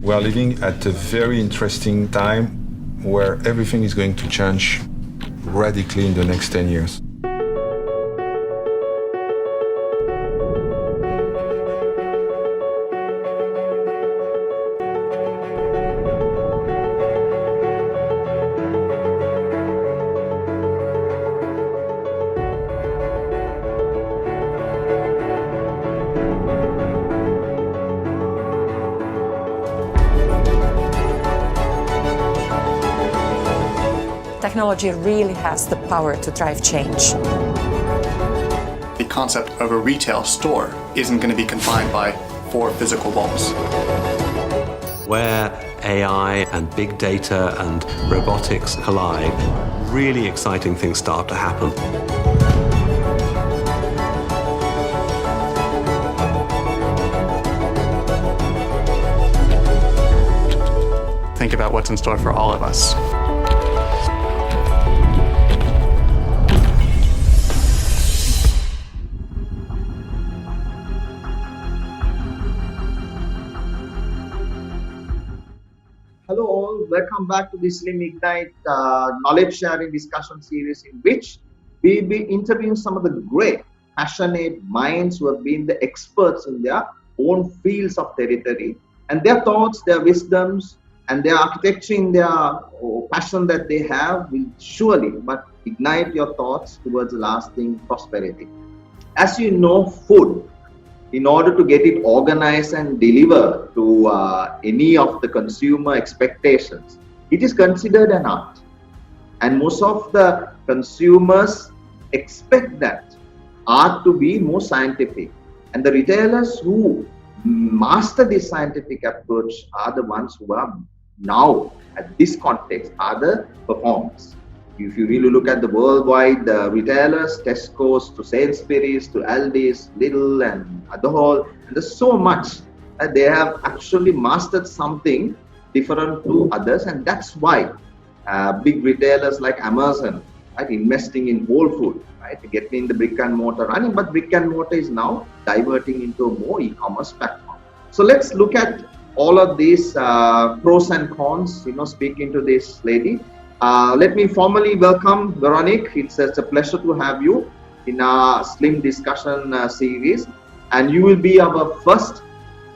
We are living at a very interesting time where everything is going to change radically in the next 10 years. Technology really has the power to drive change. The concept of a retail store isn't going to be confined by 4 physical walls. Where AI and big data and robotics collide, really exciting things start to happen. Think about what's in store for all of us. Hello all, welcome back to the Slim Ignite knowledge sharing discussion series, in which we'll be interviewing some of the great, passionate minds who have been the experts in their own fields of territory, and their thoughts, their wisdoms, and their architecturing, their passion that they have will surely but ignite your thoughts towards lasting prosperity. As you know, food, in order to get it organized and deliver to any of the consumer expectations, it is considered an art. And most of the consumers expect that art to be more scientific. And the retailers who master this scientific approach are the ones who are now, at this context, are the performers. If you really look at the worldwide retailers, Tesco's to Sainsbury's to Aldi's, Lidl and Adhol, there's so much that they have actually mastered something different to others, and that's why big retailers like Amazon, right, investing in whole food, right, getting the brick and mortar running, but brick and mortar is now diverting into a more e-commerce platform. So let's look at all of these pros and cons, speaking to this lady. Let me formally welcome Veronique. It's a pleasure to have you in our Slim discussion series, and you will be our first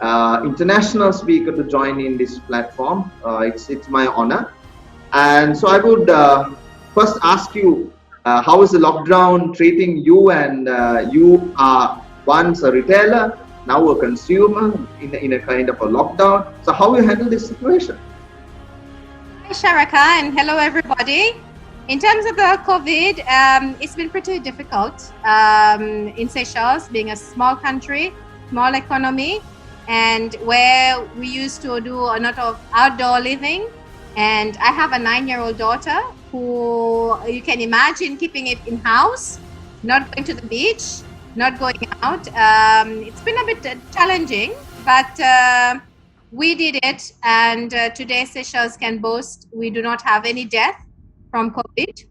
international speaker to join in this platform. It's my honor. And so I would first ask you, how is the lockdown treating you? And you are once a retailer, now a consumer in a kind of a lockdown. So how you handle this situation? Hi Sharaka, and hello everybody. In terms of the COVID, it's been pretty difficult in Seychelles, being a small country, small economy, and where we used to do a lot of outdoor living. And I have a 9-year-old daughter who you can imagine keeping it in house, not going to the beach, not going out. It's been a bit challenging, but we did it, and today Seychelles can boast we do not have any death from COVID.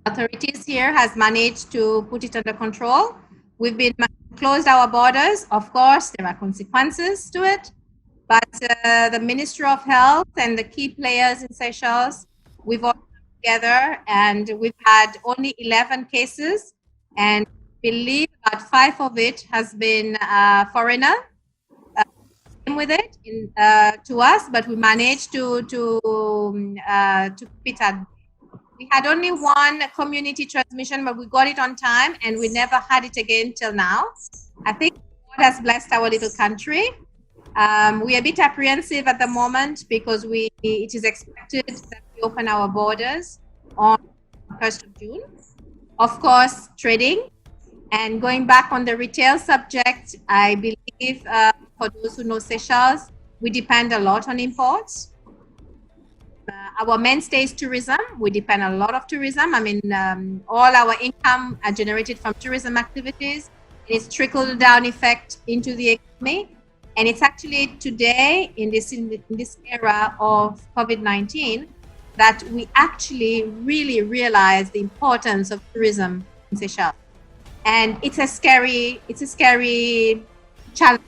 Authorities here has managed to put it under control. We've been closed our borders. Of course, there are consequences to it, but the Ministry of Health and the key players in Seychelles, we've all come together, and we've had only 11 cases, and I believe about 5 of it has been foreigner. With it to us, but we managed to keep it at. We had only 1 community transmission, but we got it on time, and we never had it again till now. I think God has blessed our little country. We are a bit apprehensive at the moment because it is expected that we open our borders on 1st of June. Of course, trading. And going back on the retail subject, I believe for those who know Seychelles, we depend a lot on imports. Our mainstay is tourism. We depend a lot of tourism. I mean, all our income are generated from tourism activities. It's trickle down effect into the economy. And it's actually today in this era of COVID-19 that we actually really realize the importance of tourism in Seychelles. And it's a scary challenge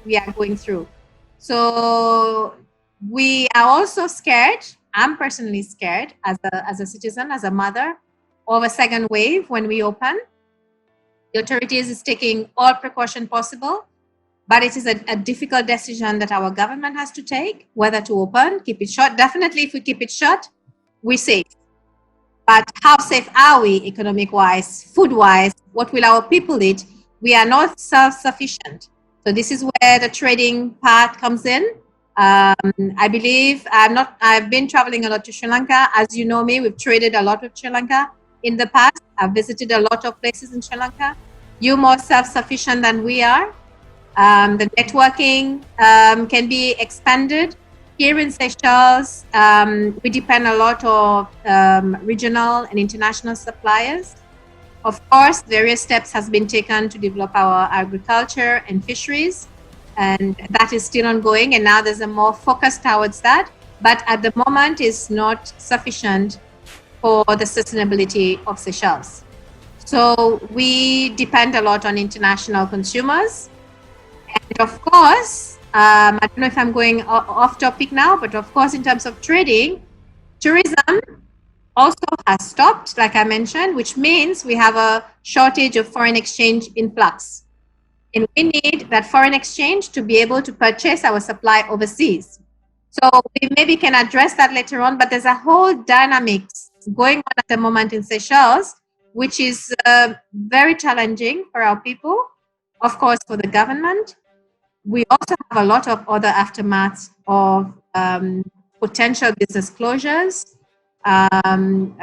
we are going through. So we are also scared. I'm personally scared as a citizen, as a mother, of a second wave when we open. The authorities is taking all precaution possible, but it is a difficult decision that our government has to take, whether to open, keep it shut. Definitely, if we keep it shut, we're safe. But how safe are we economic-wise, food-wise? What will our people eat? We are not self-sufficient. So this is where the trading part comes in. I believe I've been traveling a lot to Sri Lanka. As you know me, we've traded a lot with Sri Lanka in the past. I've visited a lot of places in Sri Lanka. You're more self-sufficient than we are. The networking can be expanded. Here in Seychelles, we depend a lot on regional and international suppliers. Of course, various steps has been taken to develop our agriculture and fisheries, and that is still ongoing. And now there's a more focus towards that. But at the moment, it's not sufficient for the sustainability of Seychelles. So we depend a lot on international consumers. And of course, I don't know if I'm going off topic now, but of course, in terms of trading, tourism also has stopped, like I mentioned, which means we have a shortage of foreign exchange influx. And we need that foreign exchange to be able to purchase our supply overseas. So we maybe can address that later on, but there's a whole dynamics going on at the moment in Seychelles, which is very challenging for our people, of course, for the government. We also have a lot of other aftermaths of potential business closures. And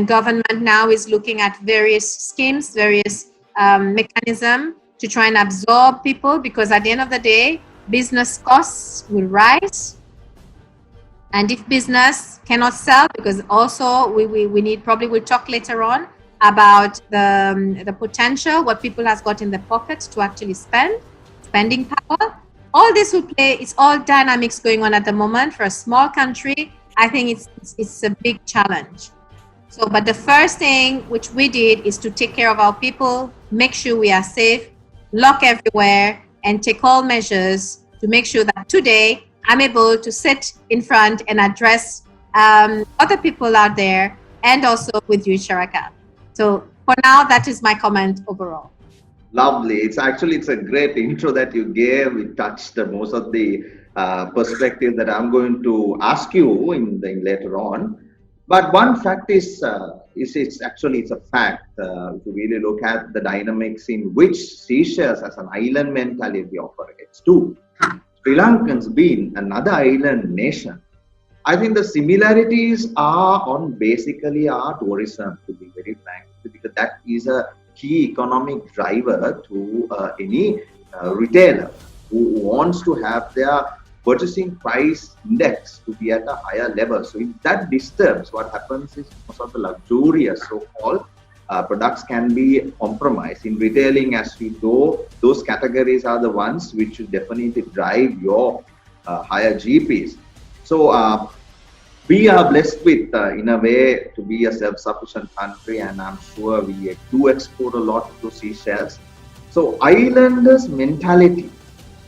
government now is looking at various schemes, various mechanisms to try and absorb people, because at the end of the day, business costs will rise. And if business cannot sell, because also we need, probably we'll talk later on about the potential, what people has got in their pockets to actually spending power. All this will play, it's all dynamics going on at the moment. For a small country, I think it's a big challenge. So, but the first thing which we did is to take care of our people, make sure we are safe, lock everywhere, and take all measures to make sure that today I'm able to sit in front and address other people out there, and also with you, Sharaka. So for now, that is my comment overall. Lovely. It's a great intro that you gave. We touched most of the perspective that I'm going to ask you in later on. But one fact is it's a fact. If you really look at the dynamics in which Seychelles as an island mentality operates too. Sri Lankans being another island nation, I think the similarities are on basically our tourism, to be very frank, because that is a key economic driver to any retailer who wants to have their purchasing price index to be at a higher level. So if that disturbs, what happens is most of the luxurious so-called products can be compromised. In retailing, as we go, those categories are the ones which will definitely drive your higher GPs. So we are blessed with, in a way, to be a self-sufficient country, and I'm sure we do export a lot to Seychelles. So islanders' mentality,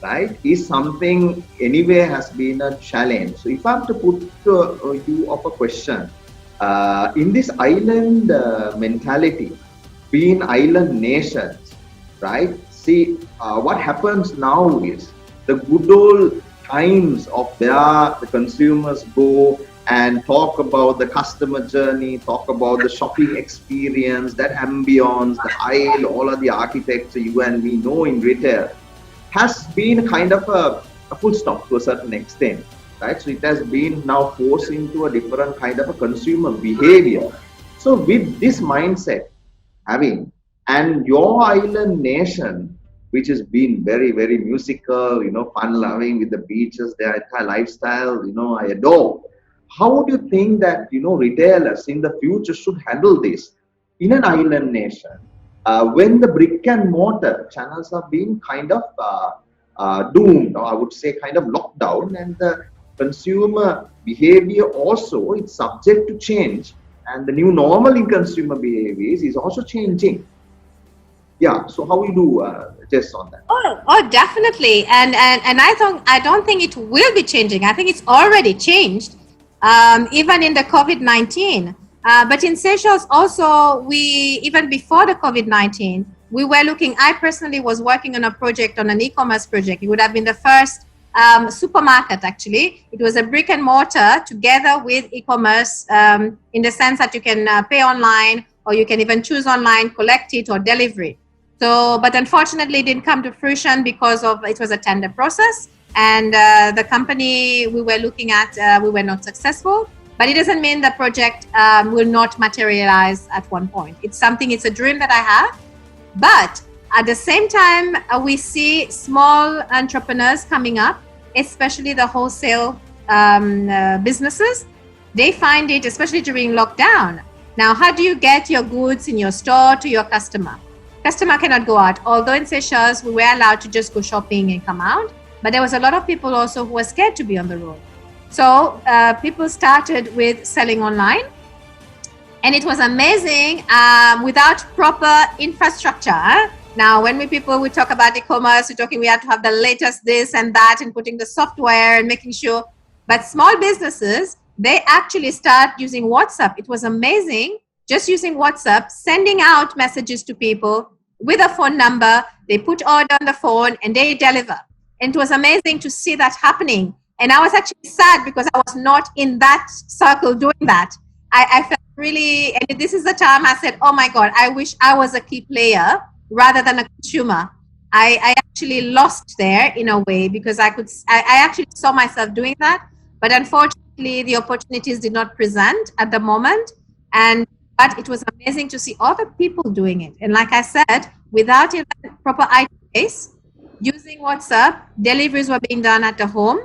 right, is something anyway has been a challenge. So if I have to put you up a question, in this island mentality, being island nations, right, see what happens now is the good old times of where the consumers go and talk about the customer journey, talk about the shopping experience, that ambience, the aisle, all of the architecture you and me know in retail, has been kind of a full stop to a certain extent, right? So it has been now forced into a different kind of a consumer behavior. So with this mindset having, and your island nation, which has been very, very musical, fun-loving with the beaches, their entire lifestyle, I adore. How would you think that, retailers in the future should handle this in an island nation when the brick and mortar channels are being kind of doomed, or I would say kind of locked down, and the consumer behavior also is subject to change, and the new normal in consumer behaviors is also changing? Yeah. So how you do, Jess, on that? Oh, definitely. And I don't think it will be changing. I think it's already changed, even in the COVID-19. But in Seychelles also, even before the COVID-19, we were looking. I personally was working on a project, on an e-commerce project. It would have been the first supermarket, actually. It was a brick and mortar together with e-commerce, in the sense that you can pay online, or you can even choose online, collect it, or delivery. So, but unfortunately, it didn't come to fruition because it was a tender process, and the company we were looking at, we were not successful. But it doesn't mean the project will not materialize at one point. It's a dream that I have. But at the same time, we see small entrepreneurs coming up, especially the wholesale businesses. They find it, especially during lockdown. Now, how do you get your goods in your store to your customer? Customer cannot go out. Although in Seychelles, we were allowed to just go shopping and come out. But there was a lot of people also who were scared to be on the road. So people started with selling online. And it was amazing without proper infrastructure. Now, when we talk about e-commerce, we had to have the latest this and that and putting the software and making sure. But small businesses, they actually start using WhatsApp. It was amazing, just using WhatsApp, sending out messages to people with a phone number. They put order on the phone and they deliver. And it was amazing to see that happening. And I was actually sad because I was not in that circle doing that. I felt really, and this is the time I said, oh my God, I wish I was a key player rather than a consumer. I actually lost there in a way because I actually saw myself doing that. But unfortunately, the opportunities did not present at the moment. But it was amazing to see other people doing it. And like I said, without even proper IT base, using WhatsApp, deliveries were being done at the home.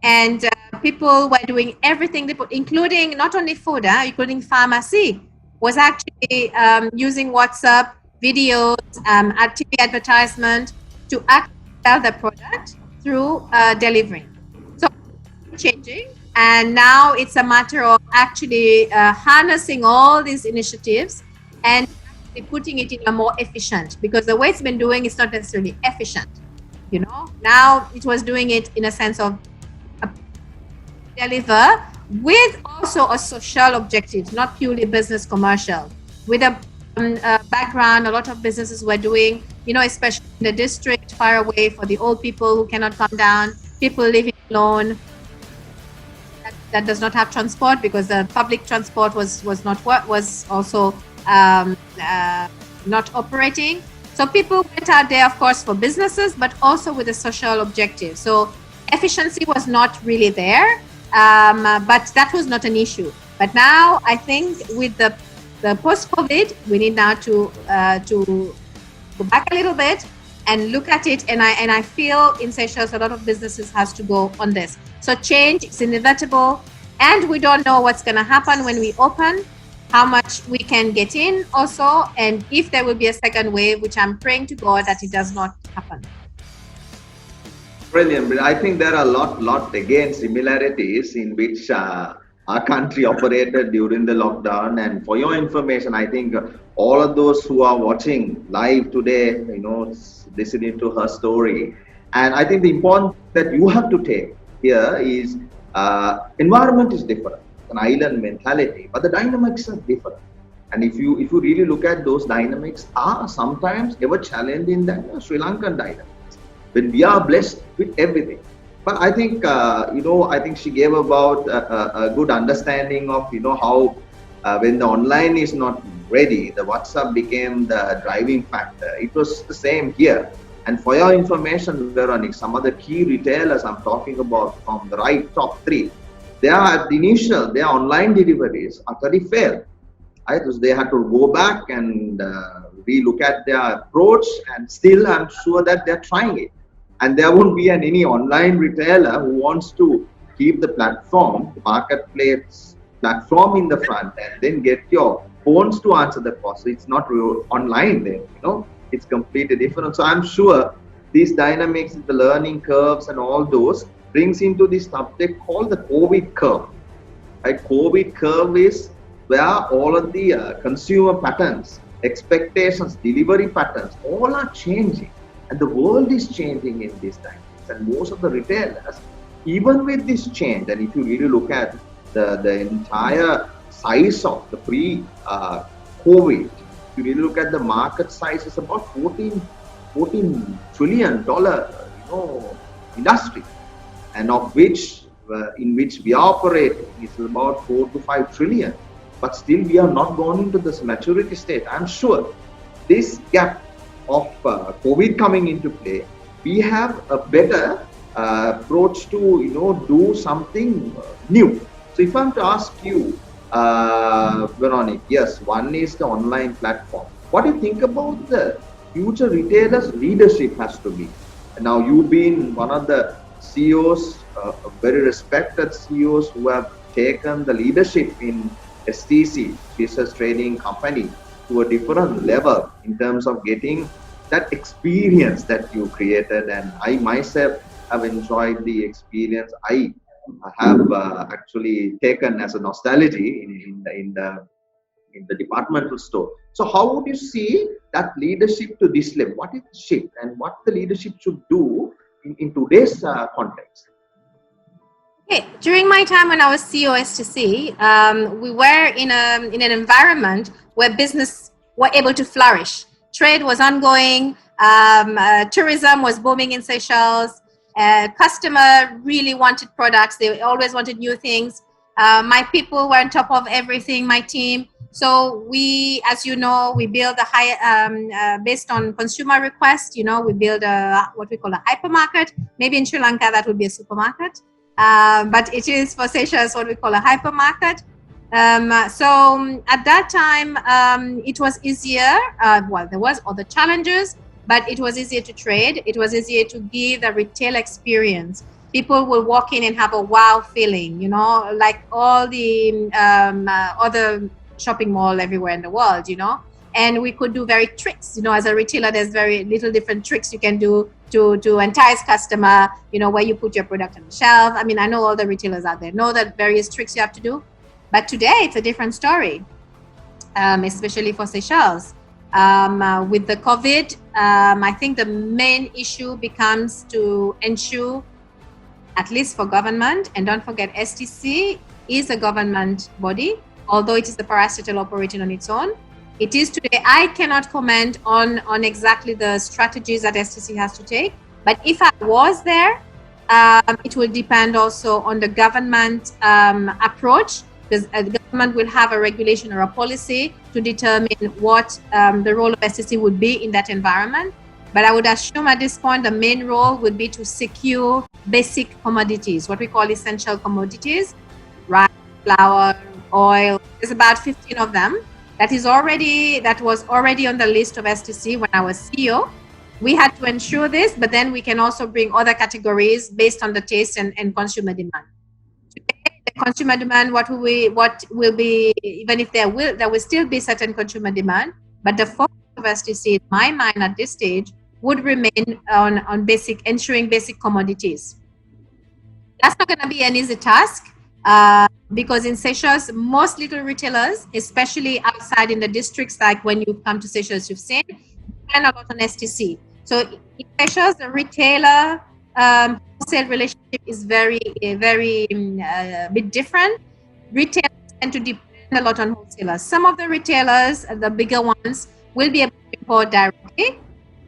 And people were doing everything, including not only food, including pharmacy, was actually using WhatsApp, videos, TV advertisement to actually sell the product through delivery. So changing. And now it's a matter of actually harnessing all these initiatives and putting it in a more efficient, because the way it's been doing is not necessarily efficient. Now it was doing it in a sense of deliver with also a social objective, not purely business commercial. With a background, a lot of businesses were doing, especially in the district far away for the old people who cannot come down, people living alone, that does not have transport because the public transport was also not operating. So people went out there, of course, for businesses, but also with a social objective. So efficiency was not really there, but that was not an issue. But now I think with the post-COVID, we need now to go back a little bit and look at it. And I feel in Seychelles, a lot of businesses has to go on this. So change is inevitable, and we don't know what's going to happen when we open, how much we can get in also, and if there will be a second wave, which I'm praying to God that it does not happen. Brilliant. But I think there are a lot again similarities in which our country operated during the lockdown. And for your information, I think all of those who are watching live today, listening to her story, and I think the important that you have to take here is environment is different, an island mentality, but the dynamics are different. And if you really look at those dynamics, are sometimes ever challenging than the Sri Lankan dynamics, when we are blessed with everything. But I think I think she gave about a good understanding of how when the online is not ready, the WhatsApp became the driving factor. It was the same here. And for your information, Veronique, some of the key retailers I'm talking about from the right top three, their online deliveries utterly failed. Right? So they had to go back and relook at their approach, and still I'm sure that they're trying it. And there won't be any online retailer who wants to keep the platform, the marketplace platform in the front, and then get your phones to answer the call. So it's not real online then, it's completely different. So I'm sure these dynamics, the learning curves and all those brings into this subject called the COVID curve. Right? COVID curve is where all of the consumer patterns expectations, delivery patterns, all are changing. And the world is changing in these times. And most of the retailers, even with this change, and if you really look at the entire size of the pre-COVID, if you really look at the market size, it's about $14 trillion, industry, and of which in which we operate is about 4 to 5 trillion. But still, we are not gone into this maturity state. I'm sure this gap of COVID coming into play, we have a better approach to do something new. So if I'm to ask you, Veronique, yes, one is the online platform. What do you think about the future retailers' leadership has to be? And now you've been one of the CEOs, very respected CEOs who have taken the leadership in STC, Business Training Company, to a different level in terms of getting that experience that you created. And I myself have enjoyed the experience I have actually taken as a nostalgia in the departmental store. So how would you see that leadership to this level? What is the shift and what the leadership should do in today's context? Okay. During my time when I was CEO STC, we were in an environment where business were able to flourish. Trade was ongoing. Tourism was booming in Seychelles. Customer really wanted products. They always wanted new things. My people were on top of everything, my team. So we, as you know, we build a high, based on consumer request, we build what we call a hypermarket. Maybe in Sri Lanka, that would be a supermarket. But it is for Seychelles what we call a hypermarket. So at that time, it was easier. There was other challenges, but it was easier to trade. It was easier to give a retail experience. People will walk in and have a wow feeling, like all the other shopping mall everywhere in the world, and we could do very tricks, as a retailer, there's very little different tricks you can do to entice customer, where you put your product on the shelf. I mean, I know all the retailers out there know that various tricks you have to do, but today it's a different story, especially for Seychelles. With the COVID, I think the main issue becomes to ensure, at least for government, and don't forget STC is a government body, although it is the parastatal operating on its own. It is today, I cannot comment on exactly the strategies that STC has to take, but if I was there, it will depend also on the government approach, because the government will have a regulation or a policy to determine what the role of STC would be in that environment. But I would assume at this point, the main role would be to secure basic commodities, what we call essential commodities, rice, flour, oil. There's about 15 of them. That was already on the list of STC when I was CEO. We had to ensure this, but then we can also bring other categories based on the taste and consumer demand. Today, the consumer demand, what will be, even if there will still be certain consumer demand, but the focus of STC, in my mind at this stage, would remain on ensuring basic commodities. That's not going to be an easy task. Because in Seychelles, most little retailers, especially outside in the districts, like when you come to Seychelles, you've seen, depend a lot on STC. So in Seychelles, the retailer wholesale relationship is very bit different. Retailers tend to depend a lot on wholesalers. Some of the retailers, the bigger ones, will be able to import directly,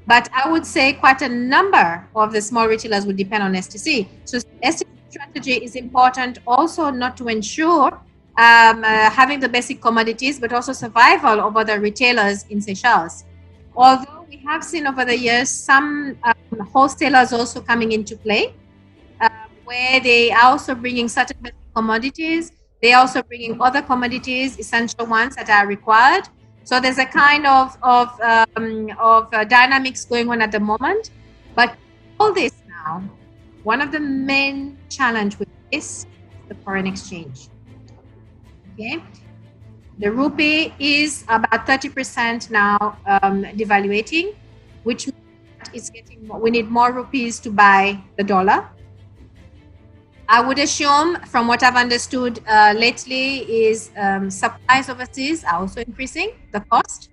but I would say quite a number of the small retailers will depend on STC. So STC strategy is important also not to ensure having the basic commodities, but also survival of other retailers in Seychelles. Although we have seen over the years some wholesalers also coming into play, where they are also bringing certain basic commodities. They are also bringing other commodities, essential ones that are required. So there's a kind of dynamics going on at the moment. But all this now, one of the main challenge with this is the foreign exchange. Okay, the rupee is about 30% now devaluating, which means we need more rupees to buy the dollar. I would assume, from what I've understood lately, is supplies overseas are also increasing the cost.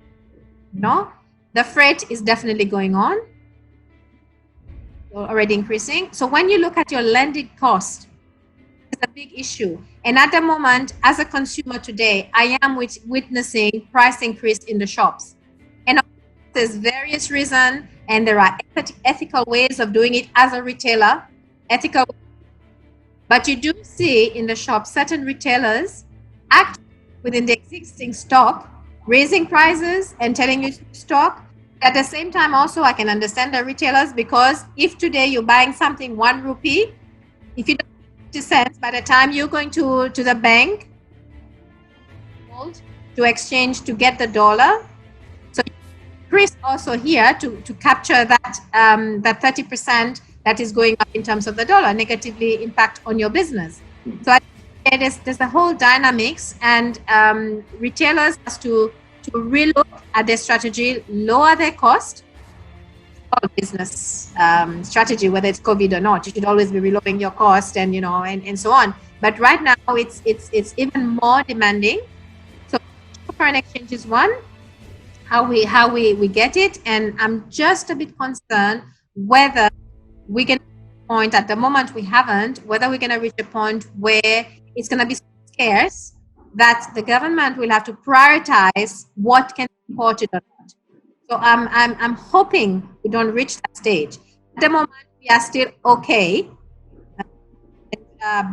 The freight is definitely going on, already increasing. So when you look at your landed cost, it's a big issue. And at the moment, as a consumer today, I am witnessing price increase in the shops. And there's various reasons, and there are ethical ways of doing it as a retailer, but you do see in the shop certain retailers act within the existing stock, raising prices and telling you to stock. At the same time, also, I can understand the retailers, because if today you're buying something 1 rupee, if you don't have 50 cents, by the time you're going to the bank to exchange to get the dollar, so Chris also here to capture that 30% that is going up in terms of the dollar, negatively impact on your business. So there's a whole dynamics, and retailers has to relook at their strategy, lower their cost. Business strategy, whether it's COVID or not, you should always be relooking your cost and and so on. But right now it's even more demanding. So foreign exchange is one, how we get it, and I'm just a bit concerned whether we can point at the moment we haven't, whether we're going to reach a point where it's going to be scarce that the government will have to prioritize what can be imported or not. So I'm hoping we don't reach that stage. At the moment, we are still okay,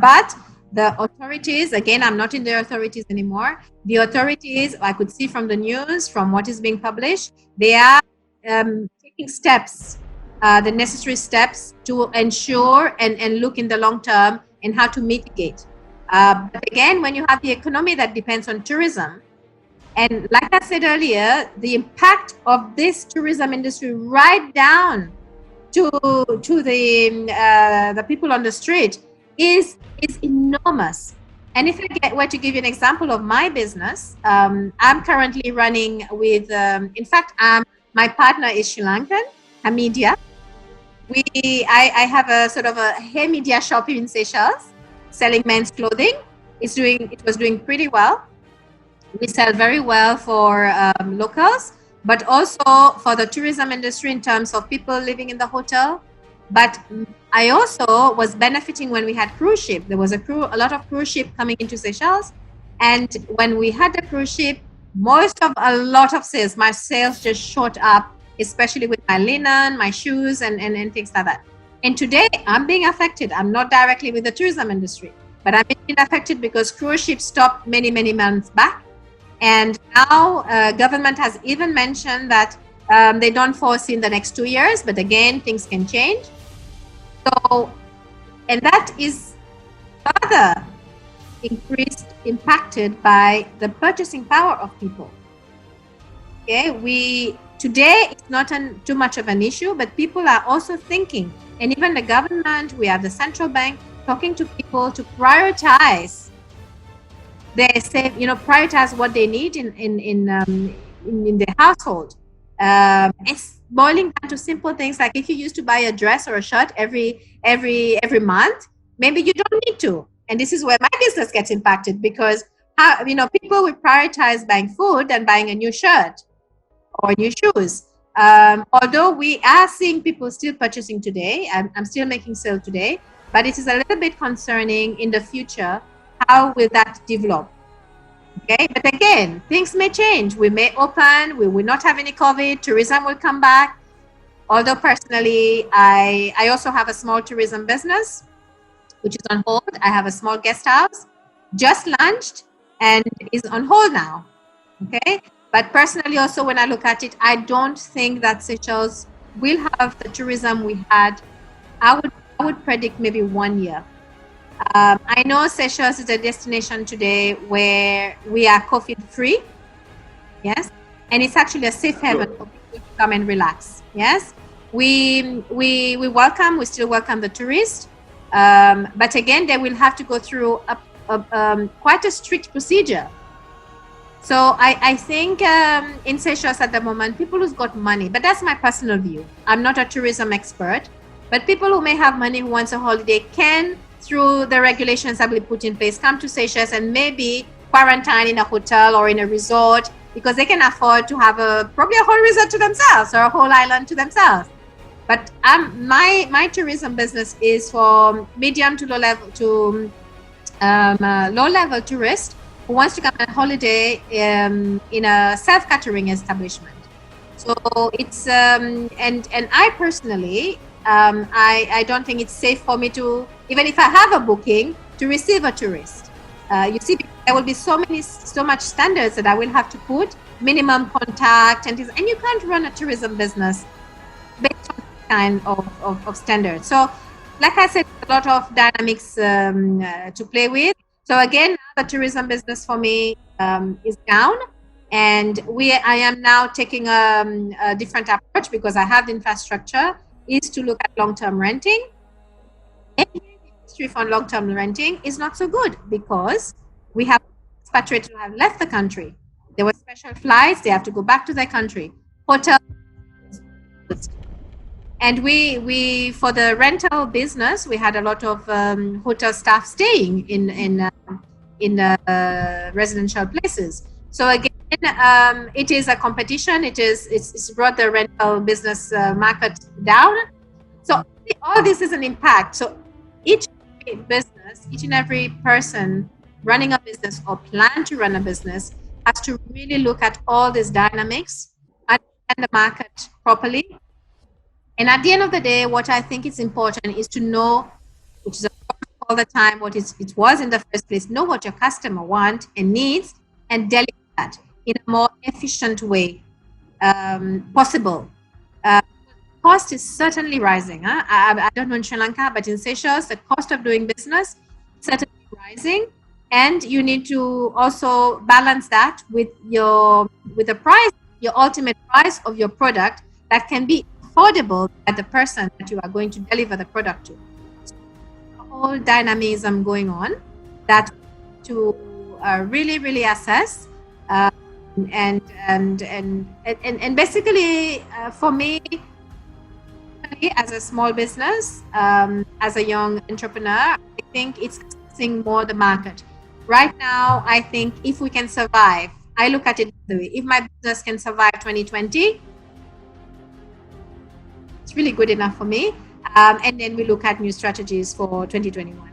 but the authorities, again, I'm not in the authorities anymore. The authorities, I could see from the news, from what is being published, they are taking steps, the necessary steps to ensure and look in the long term and how to mitigate. But again, when you have the economy that depends on tourism, and like I said earlier, the impact of this tourism industry right down to the people on the street is enormous. And if I were to give you an example of my business, I'm currently running with, in fact, my partner is Sri Lankan, Hamidia. I have a sort of a hair media shop in Seychelles, selling men's clothing. It was doing pretty well. We sell very well for locals, but also for the tourism industry in terms of people living in the hotel. But I also was benefiting when we had cruise ship. There was a lot of cruise ship coming into Seychelles. And when we had the cruise ship, a lot of sales, my sales just shot up, especially with my linen, my shoes, and things like that. And today I'm being affected. I'm not directly with the tourism industry, but I'm being affected because cruise ships stopped many, many months back. And now government has even mentioned that they don't foresee in the next 2 years, but again, things can change. So, and that is further impacted by the purchasing power of people. Okay, today it's not too much of an issue, but people are also thinking, and even the government, we have the central bank talking to people to prioritize. They say, prioritize what they need in their household. It's boiling down to simple things like if you used to buy a dress or a shirt every month, maybe you don't need to. And this is where my business gets impacted because people will prioritize buying food than buying a new shirt or new shoes. Although we are seeing people still purchasing today, I'm still making sale today, but it is a little bit concerning in the future. How will that develop? Okay, but again, things may change. We may open, we will not have any COVID, tourism will come back. Although personally, I also have a small tourism business, which is on hold. I have a small guest house, just launched and is on hold now. Okay, but personally also when I look at it, I don't think that Seychelles will have the tourism we had. I would predict maybe 1 year. I know Seychelles is a destination today where we are COVID free, yes, and it's actually a safe haven for people to come and relax. Yes, we still welcome the tourists, but again, they will have to go through quite a strict procedure. So I think in Seychelles at the moment, people who's got money, but that's my personal view. I'm not a tourism expert, but people who may have money who wants a holiday can, through the regulations that we put in place, come to Seychelles and maybe quarantine in a hotel or in a resort because they can afford to have probably a whole resort to themselves or a whole island to themselves. But my tourism business is for medium to low level tourists who wants to come on holiday in a self-catering establishment. So it's and I personally I don't think it's safe for me to, even if I have a booking, to receive a tourist. You see, there will be so much standards that I will have to put, minimum contact and things, and you can't run a tourism business based on that kind of standards. So, like I said, a lot of dynamics to play with. So again, the tourism business for me is down, and I am now taking a different approach because I have the infrastructure, is to look at long-term renting. And the industry for long-term renting is not so good because we have expatriates who have left the country. There were special flights, they have to go back to their country. Hotel. And we for the rental business, we had a lot of hotel staff staying in residential places. So again, it is a competition. It's brought the rental business market down. So all this is an impact. So each business, each and every person running a business or plan to run a business has to really look at all these dynamics, understand the market properly. And at the end of the day, what I think is important is to know, which is all the time what it was in the first place, know what your customer wants and needs and deliver that in a more efficient way possible. Cost is certainly rising. I don't know in Sri Lanka, but in Seychelles, the cost of doing business is certainly rising. And you need to also balance that with the price, your ultimate price of your product that can be affordable at the person that you are going to deliver the product to. So a whole dynamism going on that to really assess and basically for me as a small business, as a young entrepreneur, I think it's assessing more the market. Right now, I think if we can survive, I look at it the way, if my business can survive 2020, it's really good enough for me. And then we look at new strategies for 2021.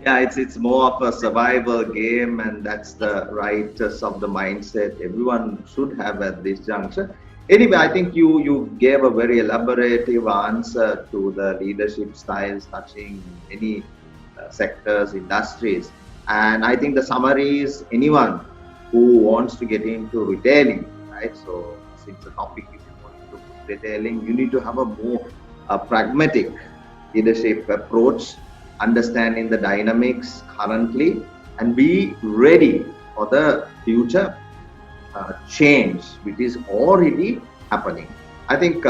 Yeah, it's more of a survival game, and that's the right of the mindset everyone should have at this juncture. Anyway, I think you gave a very elaborative answer to the leadership styles touching many sectors, industries. And I think the summary is anyone who wants to get into retailing, right? So since the topic is into retailing, you need to have a more pragmatic leadership approach, understanding the dynamics currently, and be ready for the future change, which is already happening. I think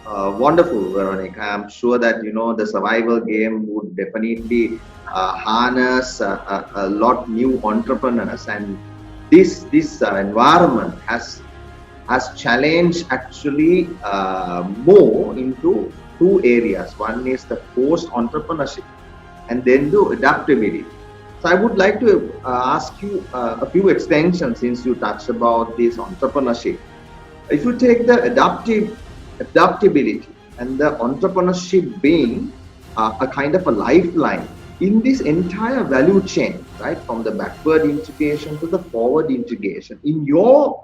wonderful, Veronique. I'm sure that the survival game would definitely harness a lot new entrepreneurs, and this environment has challenged actually more into two areas. One is the post entrepreneurship, and then the adaptability. So I would like to ask you a few extensions since you touched about this entrepreneurship. If you take the adaptability and the entrepreneurship being a kind of a lifeline in this entire value chain, right, from the backward integration to the forward integration, in your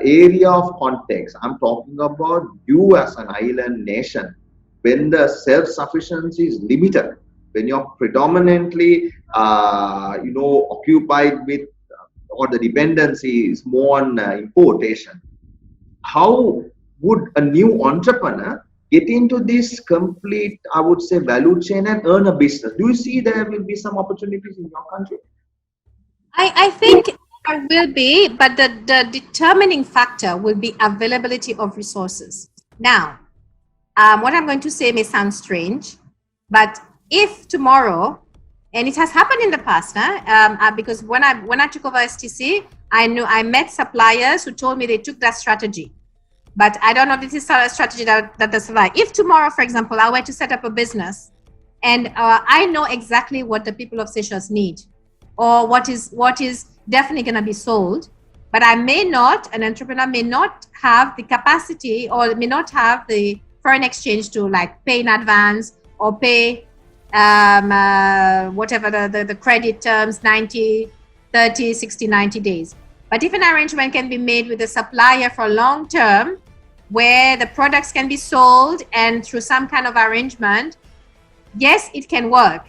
area of context, I'm talking about you as an island nation, when the self-sufficiency is limited, when you're predominantly occupied with or the dependency is more on importation, how would a new entrepreneur get into this complete, I would say, value chain and earn a business? Do you see there will be some opportunities in your country? I think there will be, but the determining factor will be availability of resources. Now, what I'm going to say may sound strange, but if tomorrow, and it has happened in the past, because when I took over STC, I met suppliers who told me they took that strategy. But I don't know if this is a strategy that they survive. If tomorrow, for example, I were to set up a business and I know exactly what the people of Seychelles need or what is definitely going to be sold, But an entrepreneur may not have the capacity or may not have the foreign exchange to like pay in advance or pay whatever the credit terms, 90, 30, 60, 90 days. But if an arrangement can be made with the supplier for long term, where the products can be sold and through some kind of arrangement, yes, it can work.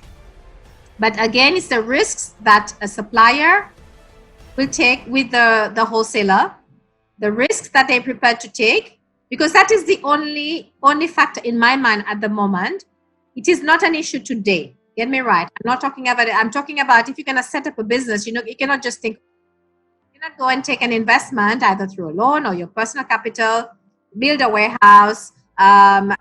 But again, it's the risks that a supplier will take with the wholesaler, the risks that they're prepared to take, because that is the only factor in my mind at the moment. It is not an issue today. Get me right. I'm not talking about it. I'm talking about if you're going to set up a business, you cannot just think, you cannot go and take an investment either through a loan or your personal capital, build a warehouse,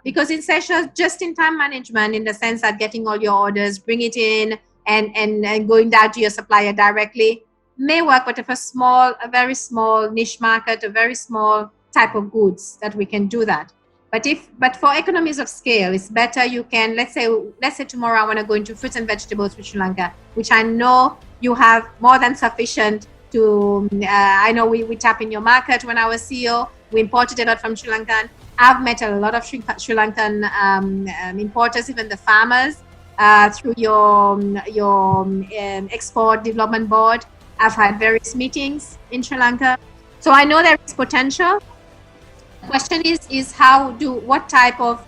because in Seychelles, just-in-time management, in the sense that getting all your orders, bring it in, and going down to your supplier directly may work, but if a very small niche market, a very small type of goods that we can do that. But for economies of scale, it's better you can, let's say tomorrow I want to go into fruits and vegetables with Sri Lanka, which I know you have more than sufficient to, I know we tap in your market. When I was CEO, we imported a lot from Sri Lanka. I've met a lot of Sri Lankan importers, even the farmers, through your export development board. I've had various meetings in Sri Lanka. So I know there is potential. The question is what type of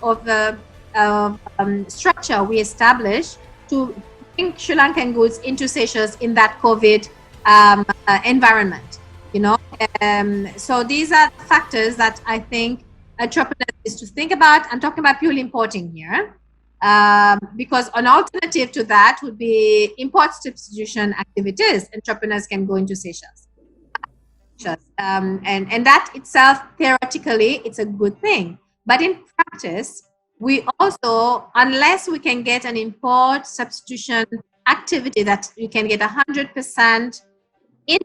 structure we establish to bring Sri Lankan goods into Seychelles in that COVID environment, So these are factors that I think entrepreneurs is to think about. I'm talking about purely importing here. Because an alternative to that would be import substitution activities. Entrepreneurs can go into Seychelles. And that itself, theoretically, it's a good thing. But in practice, we also, unless we can get an import substitution activity that we can get 100% in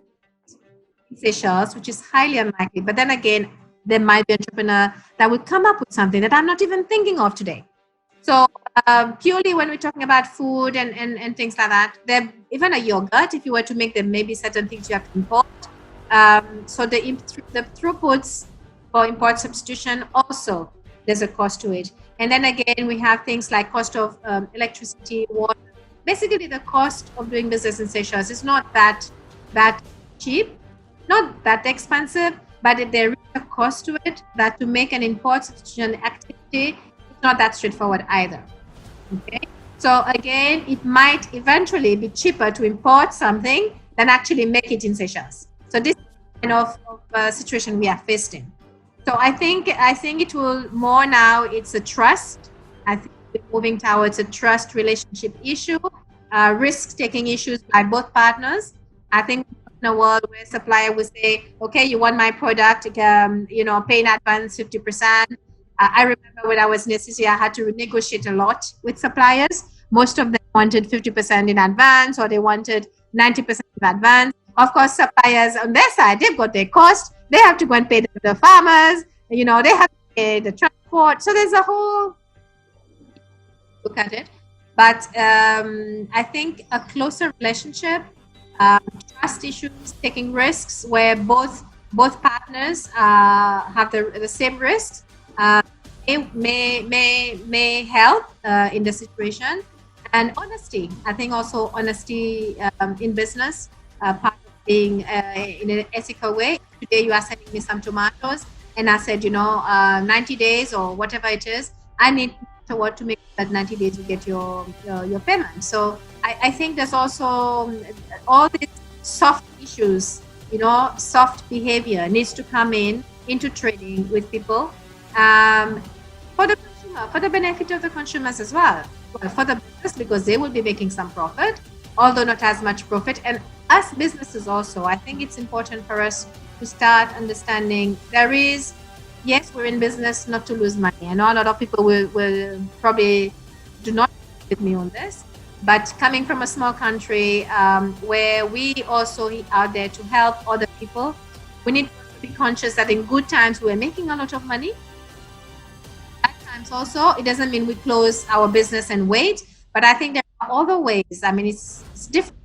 Seychelles, which is highly unlikely. But then again, there might be an entrepreneur that would come up with something that I'm not even thinking of today. So purely when we're talking about food and things like that, even a yogurt, if you were to make them, maybe certain things you have to import. So the throughputs for import substitution also, there's a cost to it. And then again, we have things like cost of electricity, water. Basically, the cost of doing business in Seychelles is not that cheap, not that expensive, but there is a cost to it that to make an import substitution activity, not that straightforward either. Okay, so again, it might eventually be cheaper to import something than actually make it in Seychelles. So this is the kind of situation we are faced in. So I think it will more now. It's a trust. I think we're moving towards a trust relationship issue, risk-taking issues by both partners. I think in a world where supplier will say, okay, you want my product, pay in advance 50%. I remember when I was in SCC, I had to negotiate a lot with suppliers. Most of them wanted 50% in advance, or they wanted 90% in advance. Of course, suppliers on their side, they've got their cost. They have to go and pay the farmers. They have to pay the transport. So there's a whole look at it. But I think a closer relationship, trust issues, taking risks where both partners have the same risks. It may help in the situation. And honesty, I think also honesty in business, part of being in an ethical way. Today you are sending me some tomatoes and I said, 90 days or whatever it is, I need to make that 90 days you get your payment. So I think there's also all these soft issues, soft behavior needs to come into trading with people. For the consumer, for the benefit of the consumers as well. Well, for the business, because they will be making some profit, although not as much profit. And us businesses also, I think it's important for us to start understanding yes, we're in business not to lose money. I know a lot of people will probably do not agree with me on this, but coming from a small country where we also are there to help other people, we need to be conscious that in good times we're making a lot of money. Also, it doesn't mean we close our business and wait, but I think there are other ways. I mean, it's different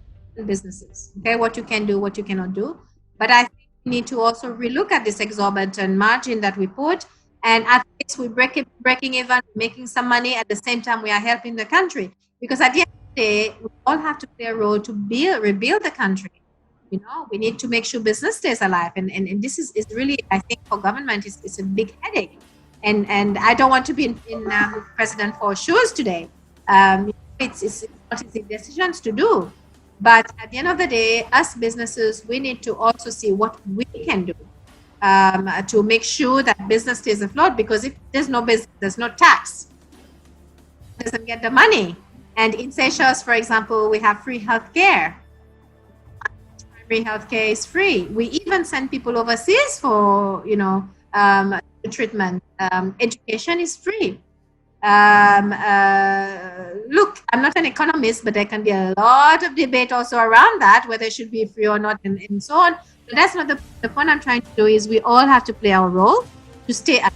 businesses, okay, what you can do, what you cannot do. But I think need to also relook at this exorbitant margin that we put. And at least we're breaking even, making some money. At the same time, we are helping the country. Because at the end of the day, we all have to play a role to rebuild the country. You know, we need to make sure business stays alive. And this is really, I think, for government, it's a big headache. And I don't want to be in President Ford's shoes today. It's not easy decisions to do. But at the end of the day, us businesses, we need to also see what we can do to make sure that business stays afloat. Because if there's no business, there's no tax. It doesn't get the money. And in Seychelles, for example, we have free healthcare. Primary healthcare is free. We even send people overseas for, treatment. Education is free. Look, I'm not an economist, but there can be a lot of debate also around that, whether it should be free or not, and so on. But that's not the point I'm trying to do. Is we all have to play our role to stay ahead.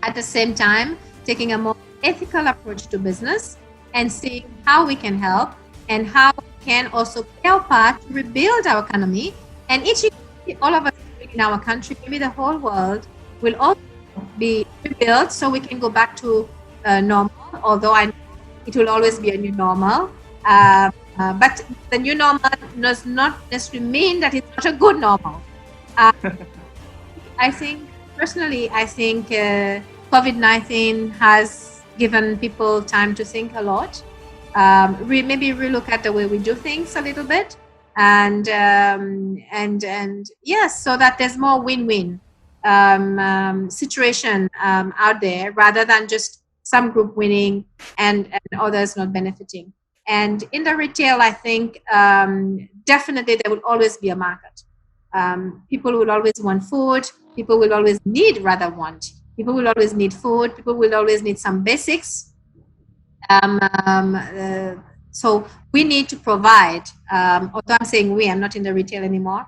At the same time, taking a more ethical approach to business and seeing how we can help and how we can also play our part to rebuild our economy. And all of us in our country, maybe the whole world, will also be rebuilt so we can go back to normal, although I know it will always be a new normal. But the new normal does not necessarily mean that it's not a good normal. I think, personally, COVID-19 has given people time to think a lot. Maybe relook at the way we do things a little bit. And yes, so that there's more win-win situation out there, rather than just some group winning and others not benefiting. And in the retail, I think definitely there will always be a market. People will always want food. People will always need People will always need food. People will always need some basics. So we need to provide, although I'm saying I'm not in the retail anymore,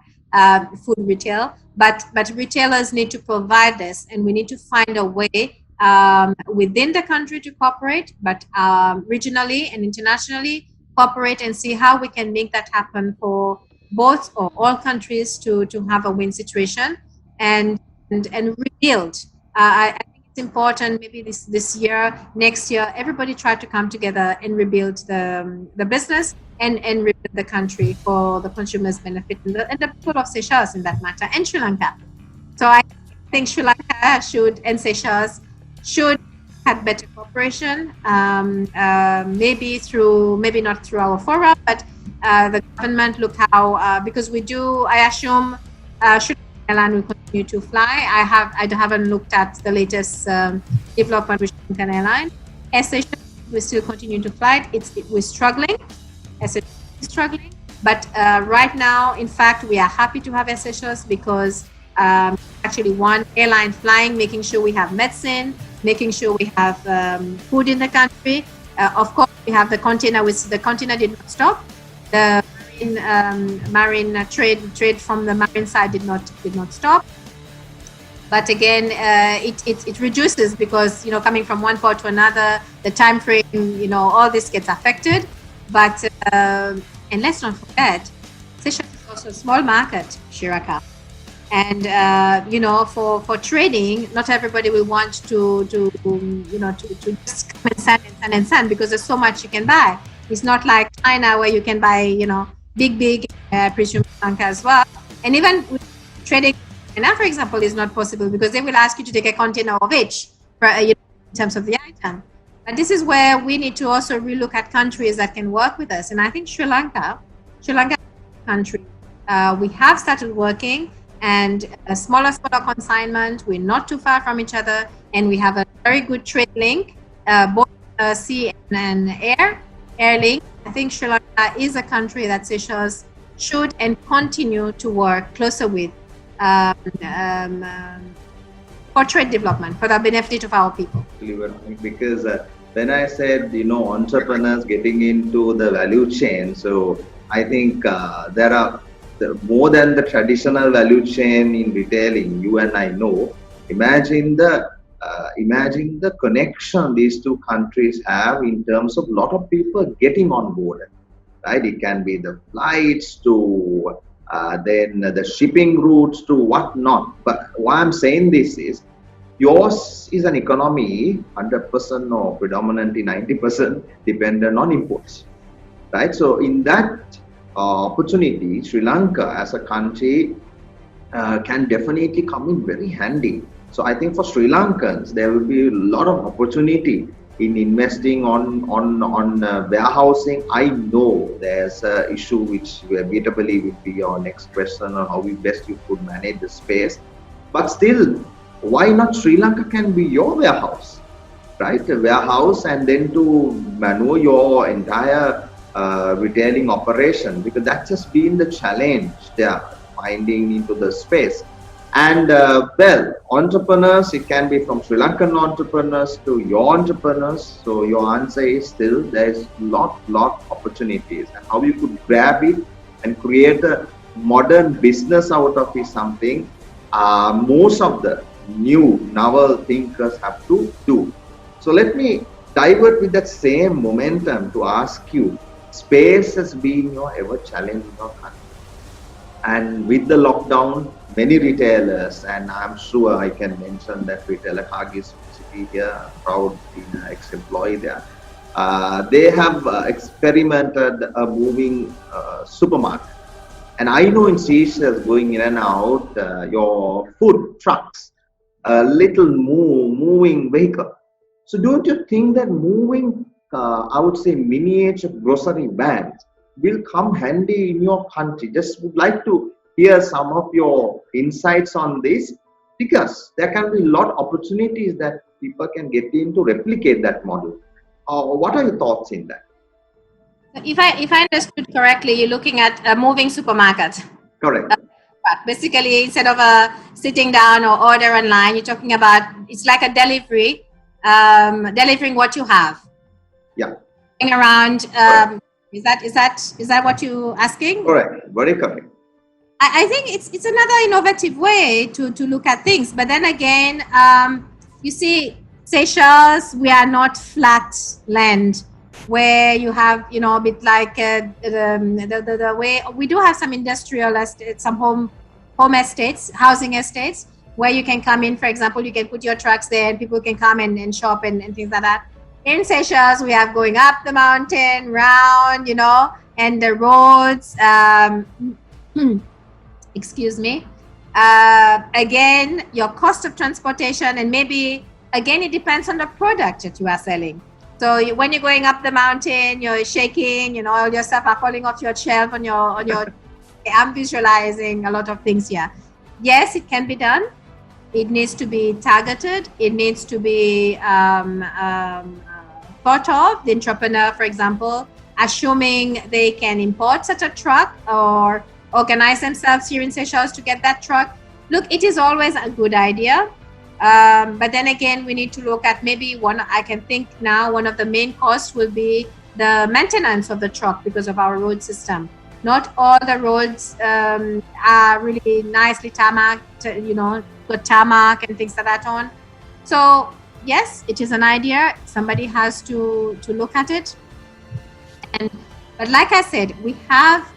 food retail, but retailers need to provide this, and we need to find a way within the country to cooperate, but regionally and internationally cooperate and see how we can make that happen for both or all countries to have a win situation and rebuild. I think it's important, maybe this year, next year, everybody try to come together and rebuild the business and rebuild the country for the consumers' benefit and the people of Seychelles in that matter, and Sri Lanka. So I think Sri Lanka and Seychelles should have better cooperation, maybe not through our forum, but the government look how, because we do, I assume Sri Lanka Airline will continue to fly. I haven't looked at the latest development with Sri Lankan Airline. Seychelles we still continue to fly. We're struggling. Seychelles is struggling, but right now, in fact, we are happy to have Seychelles because actually one airline flying, making sure we have medicine, making sure we have food in the country. Of course, we have the container, which the container did not stop. The marine trade from the marine side did not stop. But again, it reduces because, coming from one port to another, the time frame, all this gets affected. But and let's not forget, Seychelles is also a small market, Shiraka. And for trading, not everybody will want to just come and send because there's so much you can buy. It's not like China where you can buy big presume Sri Lanka as well. And even with trading China, for example, is not possible because they will ask you to take a container of each in terms of the item. But this is where we need to also relook at countries that can work with us. And I think Sri Lanka country, we have started working. And a smaller consignment, we're not too far from each other, and we have a very good trade link, both sea and air link. I think Sri Lanka is a country that Seychelles should and continue to work closer with for trade development, for the benefit of our people. Because when I said, entrepreneurs getting into the value chain, so I think there are more than the traditional value chain in retailing, you and I know. Imagine the connection these two countries have in terms of a lot of people getting on board, right? It can be the flights to then the shipping routes to whatnot. But why I'm saying this is, yours is an economy 100% or predominantly 90% dependent on imports, right? So in that opportunity, Sri Lanka as a country can definitely come in very handy. So I think for Sri Lankans, there will be a lot of opportunity in investing on warehousing. I know there's an issue which inevitably will be your next question on how best you could manage the space. But still, why not Sri Lanka can be your warehouse, right? A warehouse, and then to maneuver your entire retailing operation, because that's just been the challenge there, finding into the space. And well, entrepreneurs, it can be from Sri Lankan entrepreneurs to your entrepreneurs. So your answer is still there's lot opportunities, and how you could grab it and create a modern business out of it, something most of the new novel thinkers have to do. So let me divert with that same momentum to ask you, space has been your ever challenge in your country, and with the lockdown, many retailers, and I'm sure I can mention that retailer Kagis City here, proud ex-employee there, they have experimented a moving supermarket. And I know in Seychelles, going in and out, your food trucks, a little moving vehicle. So don't you think that moving, I would say, miniature grocery vans will come handy in your country? Just would like to hear some of your insights on this, because there can be a lot of opportunities that people can get in to replicate that model. What are your thoughts in that? If I understood correctly, you're looking at a moving supermarket. Correct. Basically, instead of sitting down or order online, you're talking about, it's like a delivery, delivering what you have. Yeah. Around. Is that what you're asking? Correct. Very correct. I think it's another innovative way to look at things. But then again, you see, Seychelles, we are not flat land where you have, a bit like the way we do have some industrial estates, some home estates, housing estates, where you can come in. For example, you can put your trucks there and people can come and shop and things like that. In Seychelles, we have going up the mountain, round, and the roads. Excuse me. Again, your cost of transportation, and maybe, again, it depends on the product that you are selling. So when you're going up the mountain, you're shaking, all your stuff are falling off your shelf on your. I'm visualizing a lot of things here. Yes, it can be done. It needs to be targeted. It needs to be thought of. The entrepreneur, for example, assuming they can import such a truck or organize themselves here in Seychelles to get that truck. Look, it is always a good idea. But then again, we need to look at maybe I can think now one of the main costs will be the maintenance of the truck because of our road system. Not all the roads are really nicely tarmacked, got tarmac and things like that on. So yes, it is an idea. Somebody has to look at it. But like I said, we have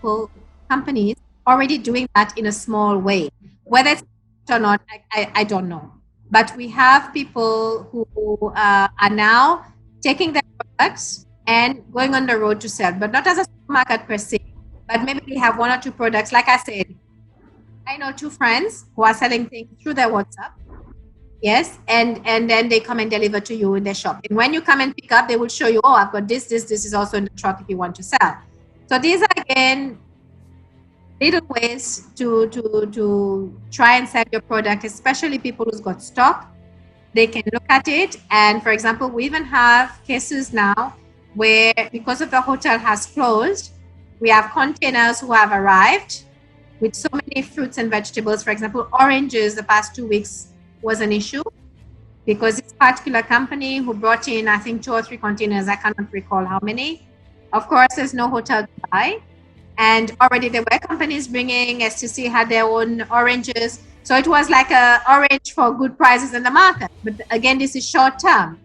people, companies already doing that in a small way. Whether it's or not, I don't know. But we have people who are now taking their products and going on the road to sell, but not as a supermarket per se. But maybe they have one or two products. Like I said, I know two friends who are selling things through their WhatsApp. Yes, and then they come and deliver to you in their shop. And when you come and pick up, they will show you, oh, I've got this is also in the truck if you want to sell. So these are, again, little ways to try and sell your product, especially people who's got stock. They can look at it. And for example, we even have cases now where, because of the hotel has closed, we have containers who have arrived with so many fruits and vegetables. For example, oranges the past 2 weeks was an issue because this particular company who brought in, I think, 2 or 3 containers, I cannot recall how many. Of course, there's no hotel to buy. And already there were companies bringing, STC had their own oranges. So it was like a orange for good prices in the market. But again, this is short term.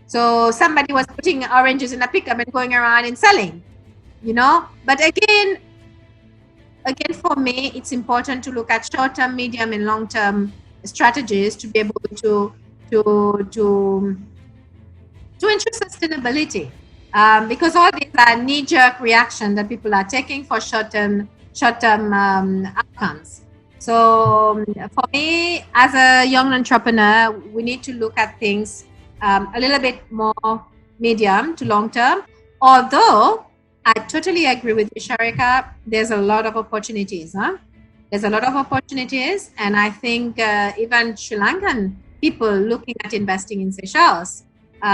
So somebody was putting oranges in a pickup and going around and selling, But again, again, for me, it's important to look at short-term, medium, and long-term strategies to be able to ensure sustainability. Because all these are knee-jerk reaction that people are taking for short-term outcomes. So for me, as a young entrepreneur, we need to look at things a little bit more medium to long-term. Although I totally agree with you, Sharika, there's a lot of opportunities. There's a lot of opportunities, and I think even Sri Lankan people looking at investing in Seychelles, there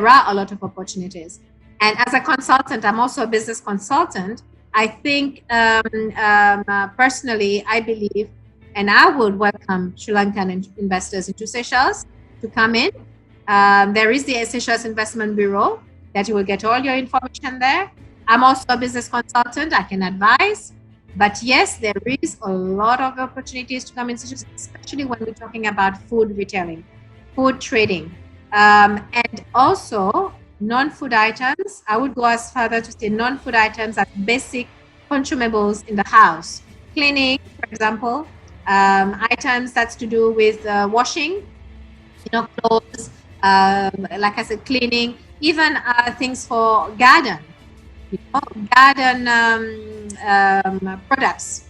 are a lot of opportunities. And as a consultant, I'm also a business consultant. I think personally, I believe, and I would welcome Sri Lankan investors into Seychelles to come in. There is the Seychelles Investment Bureau that you will get all your information there. I'm also a business consultant. I can advise. But yes, there is a lot of opportunities to come in Seychelles, especially when we're talking about food retailing, food trading, and also non-food items. I would go as further to say non-food items are basic consumables in the house. Cleaning, for example, items that's to do with washing, clothes, like I said, cleaning, even things for garden, garden products.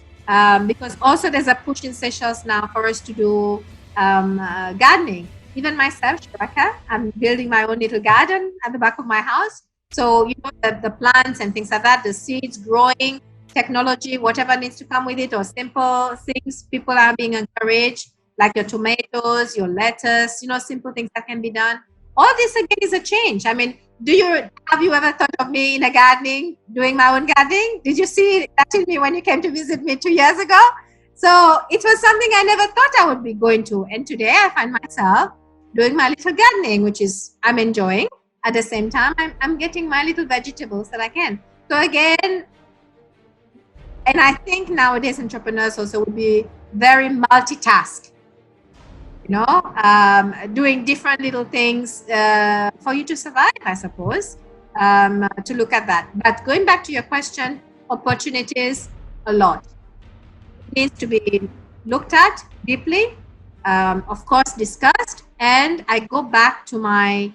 Because also there's a push in Seychelles now for us to do gardening. Even myself, Sharika, I'm building my own little garden at the back of my house. So, the plants and things like that, the seeds growing, technology, whatever needs to come with it, or simple things, people are being encouraged, like your tomatoes, your lettuce, simple things that can be done. All this again is a change. I mean, have you ever thought of me in a gardening, doing my own gardening? Did you see that in me when you came to visit me 2 years ago? So it was something I never thought I would be going to. And today I find myself doing my little gardening, which is I'm enjoying. At the same time, I'm getting my little vegetables that I can. So again, and I think nowadays entrepreneurs also would be very multitask, doing different little things for you to survive, I suppose, to look at that. But going back to your question, opportunities, a lot. It needs to be looked at deeply, of course, discussed. And I go back to my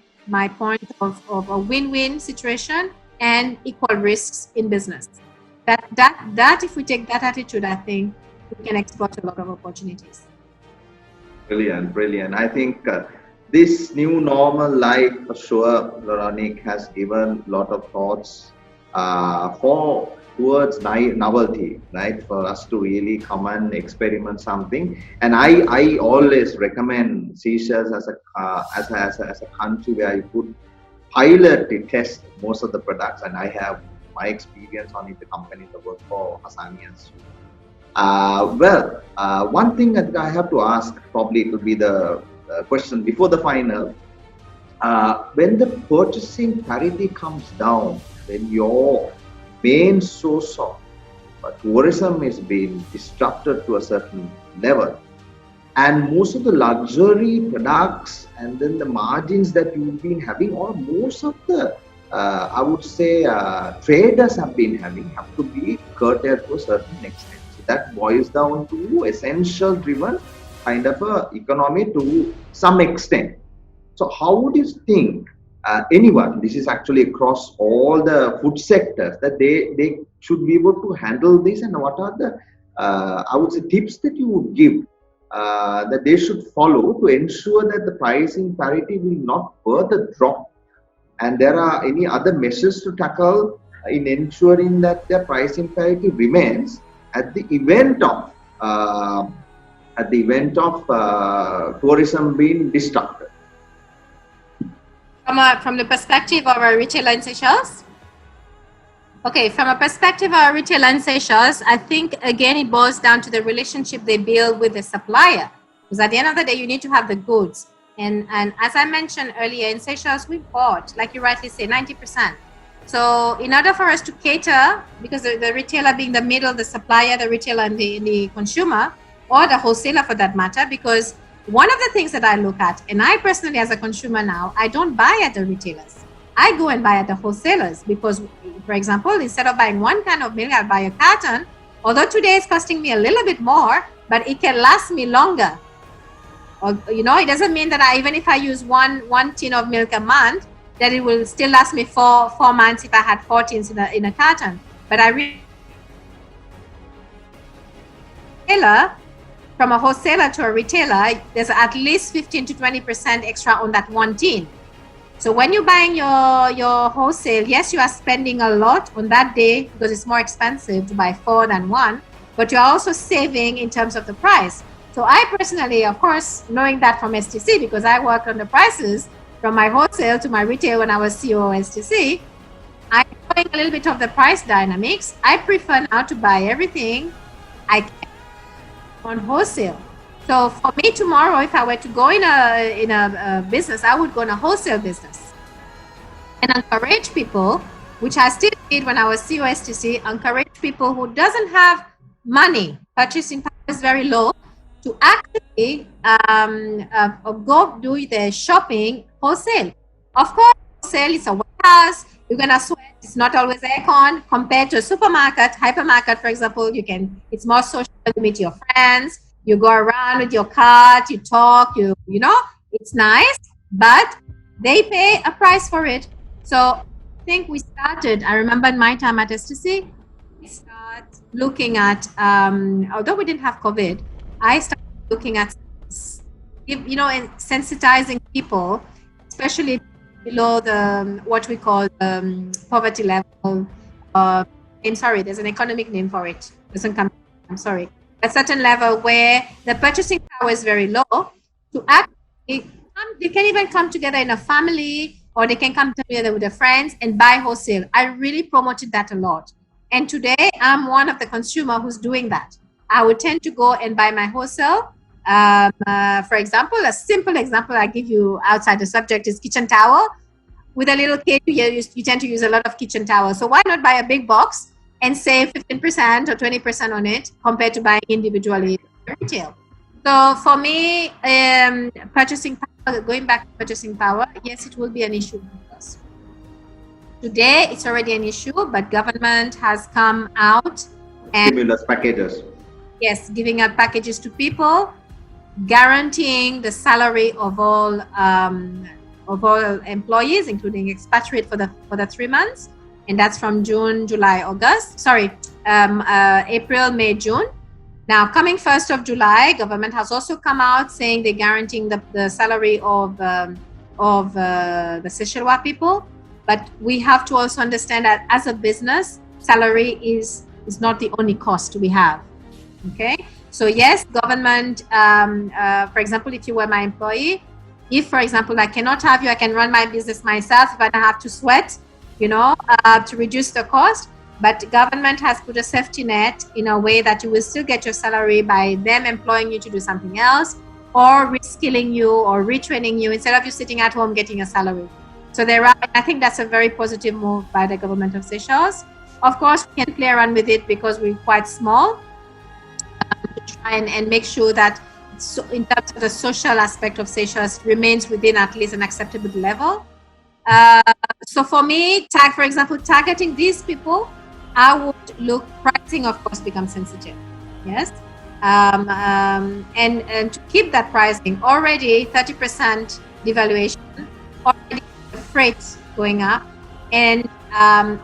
point of a win-win situation and equal risks in business. That if we take that attitude, I think we can exploit a lot of opportunities. Brilliant. I think this new normal life, for sure, Veronique has given a lot of thoughts towards novelty, right? For us to really come and experiment something. And I always recommend Seychelles as a country where you could pilot to test most of the products. And I have my experience on it, the companies I work for, Hasani and Su. One thing that I have to ask, probably it will be the question before the final. When the purchasing parity comes down, when your main source of tourism is being disrupted to a certain level, and most of the luxury products and then the margins that you've been having, or most of the I would say traders have to be curtailed to a certain extent. So that boils down to essential driven kind of a economy to some extent. So how would you think anyone, this is actually across all the food sectors, that they should be able to handle this, and what are the I would say tips that you would give that they should follow to ensure that the pricing parity will not further drop? And there are any other measures to tackle in ensuring that the pricing parity remains at the event of tourism being disrupted? From the perspective of a retailer in Seychelles? Okay, from a perspective of a retailer in Seychelles, I think, again, it boils down to the relationship they build with the supplier. Because at the end of the day, you need to have the goods. And as I mentioned earlier, in Seychelles, we bought, like you rightly say, 90%. So in order for us to cater, because the retailer being the middle, the supplier, the retailer, and the consumer, or the wholesaler for that matter, because one of the things that I look at, and I personally as a consumer now, I don't buy at the retailers. I go and buy at the wholesalers, because For example, instead of buying 1 can of milk, I'll buy a carton. Although today it's costing me a little bit more, but it can last me longer. Or, you know, it doesn't mean that even if I use one tin of milk a month, that it will still last me four months if I had 4 tins in a carton. But from a wholesaler to a retailer, there's at least 15 to 20% extra on that 1 tin. So when you're buying your wholesale, yes, you are spending a lot on that day because it's more expensive to buy 4 than 1, but you're also saving in terms of the price. So I personally, of course, knowing that from STC, because I worked on the prices from my wholesale to my retail when I was CEO of STC, I'm knowing a little bit of the price dynamics. I prefer now to buy everything I can on wholesale. So for me tomorrow, if I were to go in a business, I would go in a wholesale business and encourage people, which I still did when I was CEO STC, encourage people who doesn't have money, purchasing power is very low, to actually go do their shopping wholesale. Of course, wholesale is a warehouse. You're gonna sweat. It's not always aircon compared to a supermarket, hypermarket, for example. It's more social. You meet your friends. You go around with your cart, you talk, you know, it's nice, but they pay a price for it. So I think I remember in my time at STC, we started looking at, although we didn't have COVID, I started looking at, you know, and sensitizing people, especially below what we call poverty level. I'm sorry, there's an economic name for it. Doesn't come, I'm sorry. A certain level where the purchasing power is very low, to actually they can even come together in a family, or they can come together with their friends and buy wholesale. I really promoted that a lot. And today I'm one of the consumer who's doing that. I would tend to go and buy my wholesale. For example, a simple example I give you outside the subject is kitchen towel. With a little kid, you tend to use a lot of kitchen towels. So why not buy a big box and save 15% or 20% on it compared to buying individually retail? So for me, purchasing power, going back to purchasing power, yes, it will be an issue for us. Today, it's already an issue, but government has come out and stimulus packages. Yes, giving out packages to people, guaranteeing the salary of all employees, including expatriate for the 3 months. And that's from June, July, August. Sorry, April, May, June. Now, coming 1st of July, government has also come out saying they're guaranteeing the salary of the Seychelles people. But we have to also understand that as a business, salary is not the only cost we have. Okay? So yes, government, for example, if you were my employee, if, for example, I cannot have you, I can run my business myself if I don't have to sweat, you know, to reduce the cost. But government has put a safety net in a way that you will still get your salary by them employing you to do something else, or reskilling you or retraining you instead of you sitting at home getting a salary. So I think that's a very positive move by the government of Seychelles. Of course, we can play around with it because we're quite small, to try and make sure that in terms of the social aspect of Seychelles remains within at least an acceptable level. So for me, for example, targeting these people, I would look, pricing of course becomes sensitive, yes, and to keep that pricing, already 30% devaluation, already the freight going up, and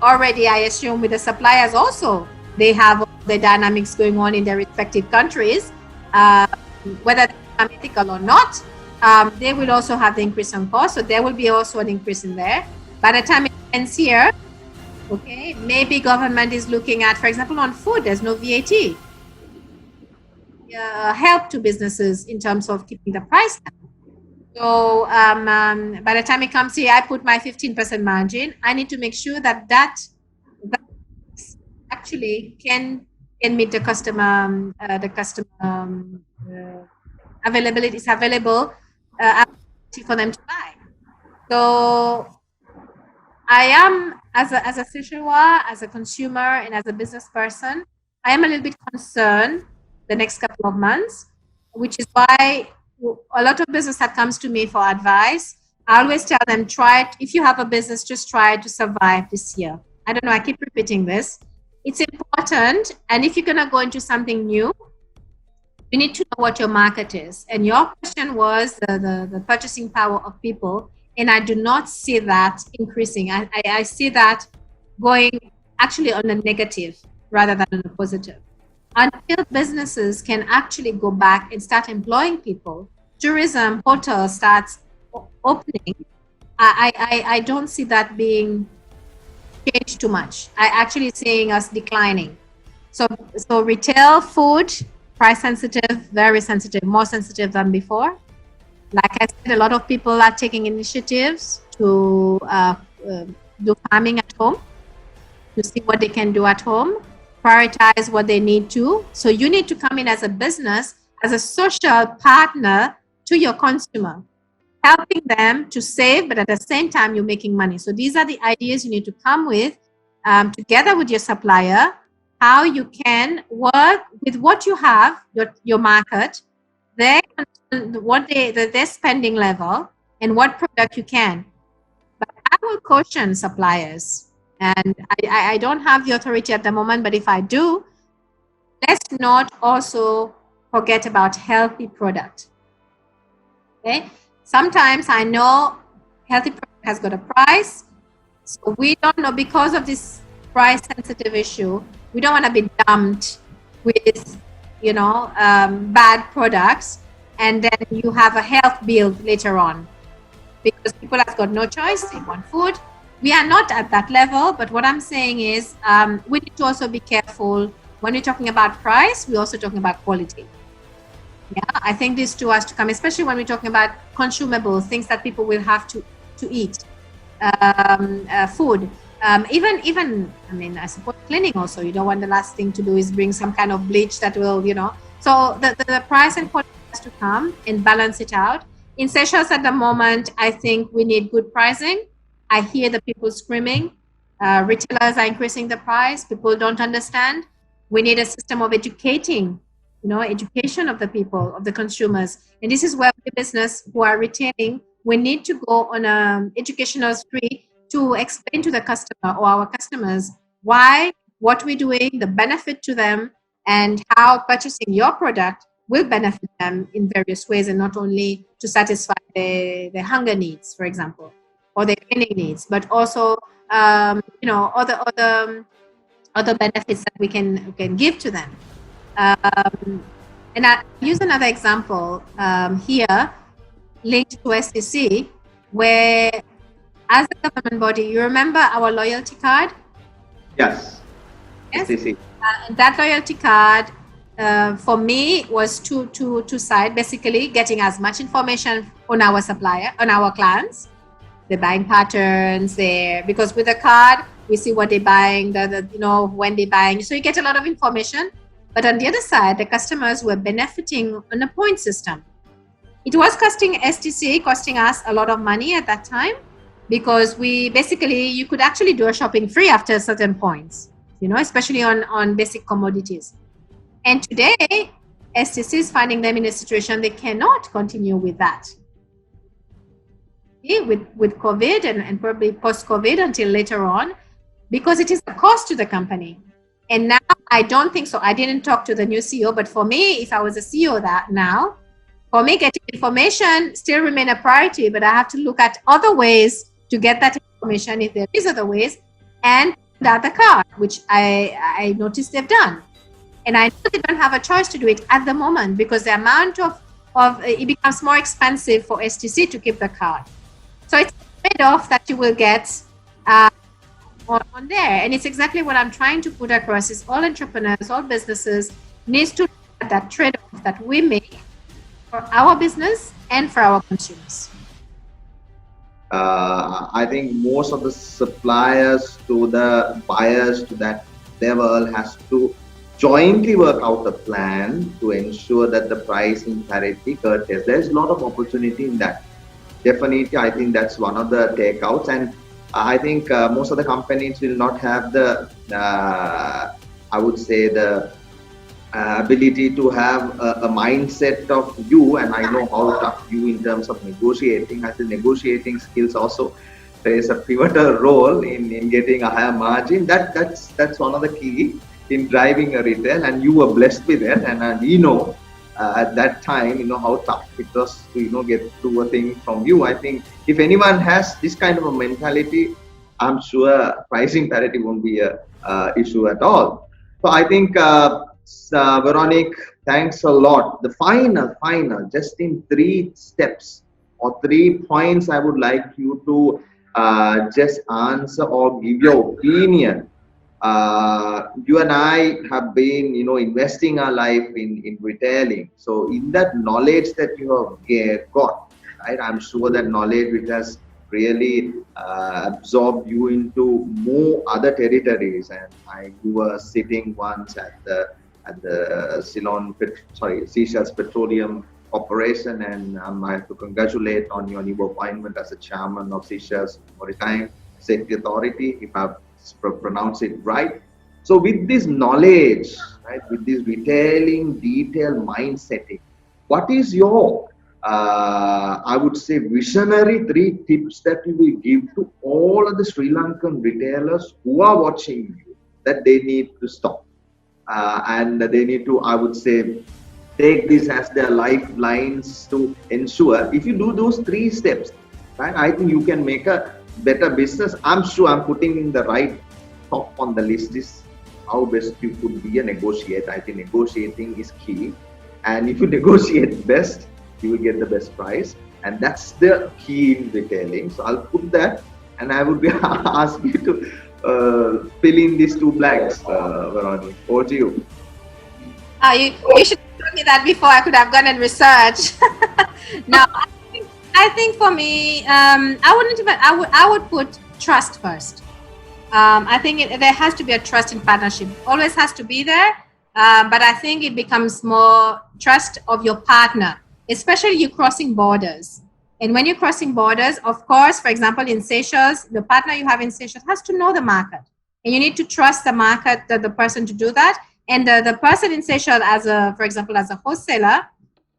already I assume with the suppliers also, they have the dynamics going on in their respective countries, whether they're ethical or not. They will also have the increase on cost, so there will be also an increase in there. By the time it ends here, okay, maybe government is looking at, for example, on food, there's no VAT. Help to businesses in terms of keeping the price down. So by the time it comes here, I put my 15% margin. I need to make sure that actually can meet the customer availability is available for them to buy. So I am, as a Seychellois, as a consumer, and as a business person, I am a little bit concerned the next couple of months, which is why a lot of business that comes to me for advice, I always tell them, if you have a business, just try to survive this year. I don't know, I keep repeating this. It's important. And if you're going to go into something new, you need to know what your market is. And your question was the purchasing power of people. And I do not see that increasing. I see that going actually on a negative rather than on a positive. Until businesses can actually go back and start employing people, tourism, hotels starts opening, I don't see that being changed too much. I actually seeing us declining. So retail food, price sensitive, very sensitive, more sensitive than before. Like I said, a lot of people are taking initiatives to do farming at home, to see what they can do at home, prioritize what they need to. So you need to come in as a business, as a social partner to your consumer, helping them to save, but at the same time, you're making money. So these are the ideas you need to come with together with your supplier, how you can work with what you have, your market, their spending level, and what product you can. But I will caution suppliers, and I don't have the authority at the moment, but if I do, let's not also forget about healthy product. Okay? Sometimes I know healthy product has got a price, so we don't know, because of this price sensitive issue, we don't want to be dumped with, bad products, and then you have a health bill later on, because people have got no choice, they want food. We are not at that level, but what I'm saying is we need to also be careful when we're talking about price. We're also talking about quality. Yeah, I think these two has to come, especially when we're talking about consumables, things that people will have to eat, food. Even I support cleaning also. You don't want the last thing to do is bring some kind of bleach that will, So the price and quality has to come and balance it out. In Seychelles at the moment, I think we need good pricing. I hear the people screaming. Retailers are increasing the price. People don't understand. We need a system of education of the people, of the consumers. And this is where the business who are retailing, we need to go on an educational spree to explain to the customer or our customers why, what we're doing, the benefit to them, and how purchasing your product will benefit them in various ways, and not only to satisfy their hunger needs, for example, or their cleaning needs, but also other benefits that we can give to them. And I use another example here linked to STC, where as a government body, you remember our loyalty card? Yes. STC. And that loyalty card for me was two side, basically getting as much information on our supplier, on our clients, the buying patterns there, because with the card we see what they're buying, when they're buying, so you get a lot of information. But on the other side, the customers were benefiting on a point system. It was costing us a lot of money at that time, because you could actually do a shopping free after certain points, especially on basic commodities. And today, STC is finding them in a situation they cannot continue with that. With COVID and probably post-COVID until later on, because it is a cost to the company. And now I don't think so. I didn't talk to the new CEO, but for me, if I was a CEO for me, getting information still remain a priority, but I have to look at other ways to get that information, if there is other ways, and that the card, which I noticed they've done. And I know they don't have a choice to do it at the moment, because the amount of it becomes more expensive for STC to keep the card. So it's a trade-off that you will get on there. And it's exactly what I'm trying to put across, is all entrepreneurs, all businesses needs to look at that trade-off that we make for our business and for our consumers. I think most of the suppliers to the buyers to that level has to jointly work out a plan to ensure that the pricing parity curtails. There's a lot of opportunity in that. Definitely, I think that's one of the takeouts. And I think most of the companies will not have the, I would say, the ability to have a mindset of you, and I know how tough you in terms of negotiating, I think negotiating skills also. plays a pivotal role in getting a higher margin. That's one of the key in driving a retail, and you were blessed with it. And you know, at that time, you know how tough it was to get to a thing from you. I think if anyone has this kind of a mentality, I'm sure pricing parity won't be a issue at all. So I think Veronique, thanks a lot. The final, just in 3 steps or 3 points, I would like you to just answer or give your opinion. You and I have been, investing our life in retailing. So in that knowledge that you have got, right, I'm sure that knowledge which has really absorbed you into more other territories. And you were sitting once at the Seychelles Petroleum Corporation, and I have to congratulate on your new appointment as a chairman of Seychelles Maritime Safety Authority, if I've pronounced it right. So with this knowledge, right, with this retailing detail mindset, what is your I would say visionary 3 tips that you will give to all of the Sri Lankan retailers who are watching you, that they need to stop and they need to, I would say, take this as their lifelines to ensure if you do those 3 steps, right, I think you can make a better business. I'm sure I'm putting in the right top on the list is how best you could be a negotiator. I think negotiating is key, and if you negotiate best, you will get the best price, and that's the key in retailing. So I'll put that, and I would be ask you to fill in these 2 blanks, Veronique. Over to you. You should have told me that before I could have gone and researched. No, I think for me, I would put trust first. I think there has to be a trust in partnership. Always has to be there, but I think it becomes more trust of your partner, especially you crossing borders. And when you're crossing borders, of course, for example, in Seychelles, the partner you have in Seychelles has to know the market, and you need to trust the market, the person to do that. And the person in Seychelles, for example, as a wholesaler,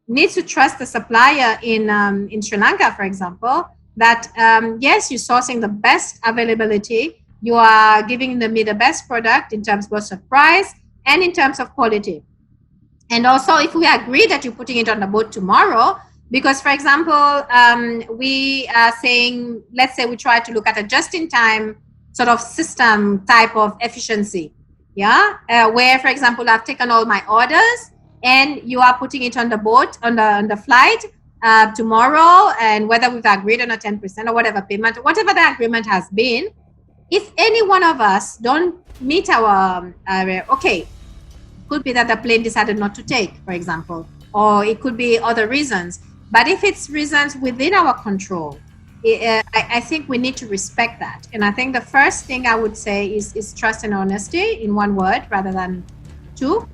needs to trust the supplier in Sri Lanka, for example, that yes, you're sourcing the best availability, you are giving them the best product in terms both of price and in terms of quality. And also, if we agree that you're putting it on the boat tomorrow, because, for example, we are saying, let's say we try to look at a just-in-time sort of system type of efficiency, where, for example, I've taken all my orders and you are putting it on the boat, on the flight tomorrow, and whether we've agreed on a 10% or whatever payment, whatever the agreement has been, if any one of us don't meet our okay, could be that the plane decided not to take, for example, or it could be other reasons. But if it's reasons within our control, I think we need to respect that. And I think the first thing I would say is trust and honesty in one word rather than 2.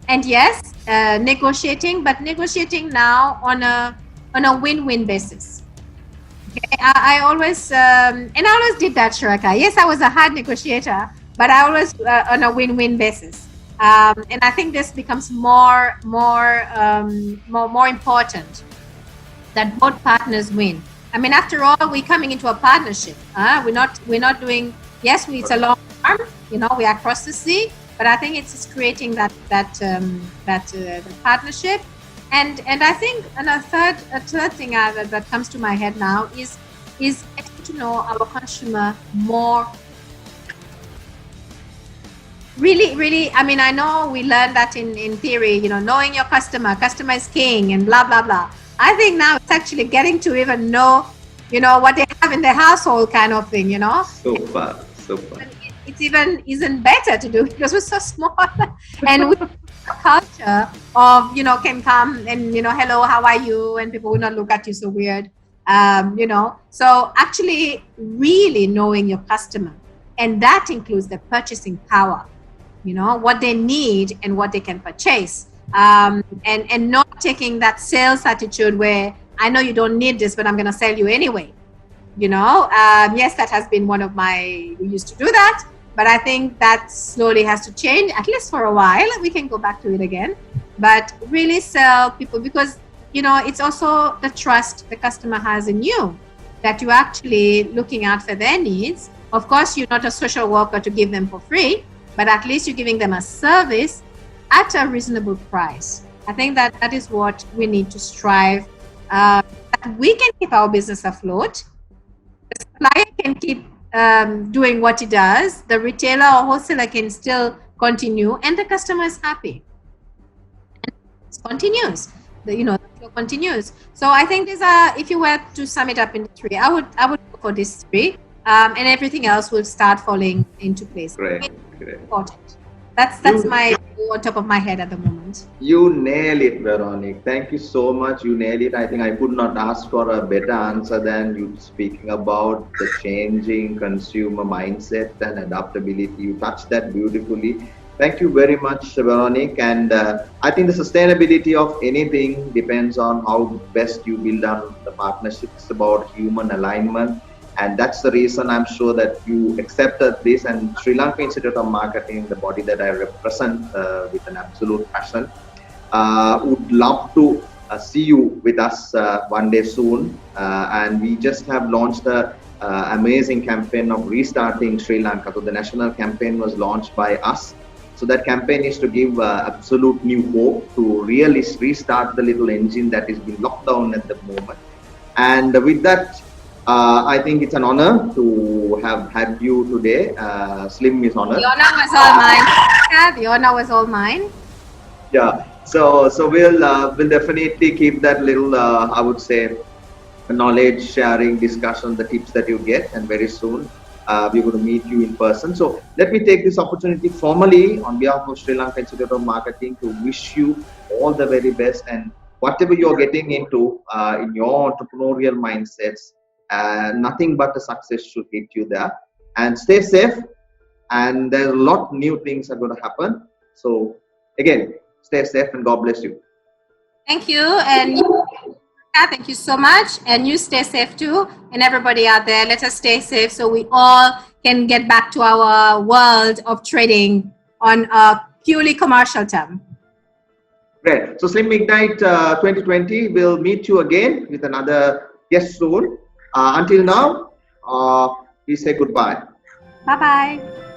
And yes, negotiating, but negotiating now on a win-win basis. Okay? I always did that, Sharaka. Yes, I was a hard negotiator, but I always on a win-win basis. And I think this becomes more important, that both partners win. I mean, after all, we're coming into a partnership. We're not doing. Yes, it's a long term. We are across the sea, but I think it's just creating that partnership. And I think a third thing that comes to my head now is getting to know our consumer more. Really, I mean, I know we learned that in theory, knowing your customer is king and blah, blah, blah. I think now it's actually getting to even know, what they have in their household kind of thing, So far. It's even better to do because we're so small. And we have a culture of, can come and, hello, how are you? And people will not look at you so weird, So actually really knowing your customer, and that includes the purchasing power, what they need and what they can purchase. And not taking that sales attitude where I know you don't need this, but I'm going to sell you anyway. Yes, that has been one of we used to do that, but I think that slowly has to change, at least for a while. We can go back to it again, but really sell people because, it's also the trust the customer has in you. that you're actually looking out for their needs. Of course, you're not a social worker to give them for free, but at least you're giving them a service at a reasonable price. I think that that is what we need to strive. That we can keep our business afloat. The supplier can keep doing what he does. The retailer or wholesaler can still continue, and the customer is happy. And it continues. The flow continues. So I think these are, if you were to sum it up in three, I would go for these three, and everything else will start falling into place. Great. Important. That's my on top of my head at the moment. You nail it, Veronique. Thank you so much. You nailed it. I think I could not ask for a better answer than you speaking about the changing consumer mindset and adaptability. You touched that beautifully. Thank you very much, Veronique. And I think the sustainability of anything depends on how best you build up the partnership. It's about human alignment. And that's the reason I'm sure that you accepted this, and Sri Lanka Institute of Marketing, the body that I represent with an absolute passion, would love to see you with us one day soon. And we just have launched an amazing campaign of restarting Sri Lanka. So the national campaign was launched by us. So that campaign is to give absolute new hope to really restart the little engine that is being locked down at the moment. And with that, I think it's an honor to have had you today. Slim is honored. The honor was all mine. The honor was all mine. Yeah. So we'll definitely keep that little, I would say, knowledge sharing discussion, the tips that you get, and very soon we're going to meet you in person. So let me take this opportunity formally on behalf of Sri Lanka Institute of Marketing to wish you all the very best, and whatever you're getting into in your entrepreneurial mindsets. Nothing but a success should hit you there, and stay safe. And there's a lot new things are going to happen. So again, stay safe and God bless you. Thank you, and thank you so much. And you stay safe too. And everybody out there, let us stay safe so we all can get back to our world of trading on a purely commercial term. Great. So Slim Ignite 2020 will meet you again with another guest soon. Until now, we say goodbye. Bye-bye.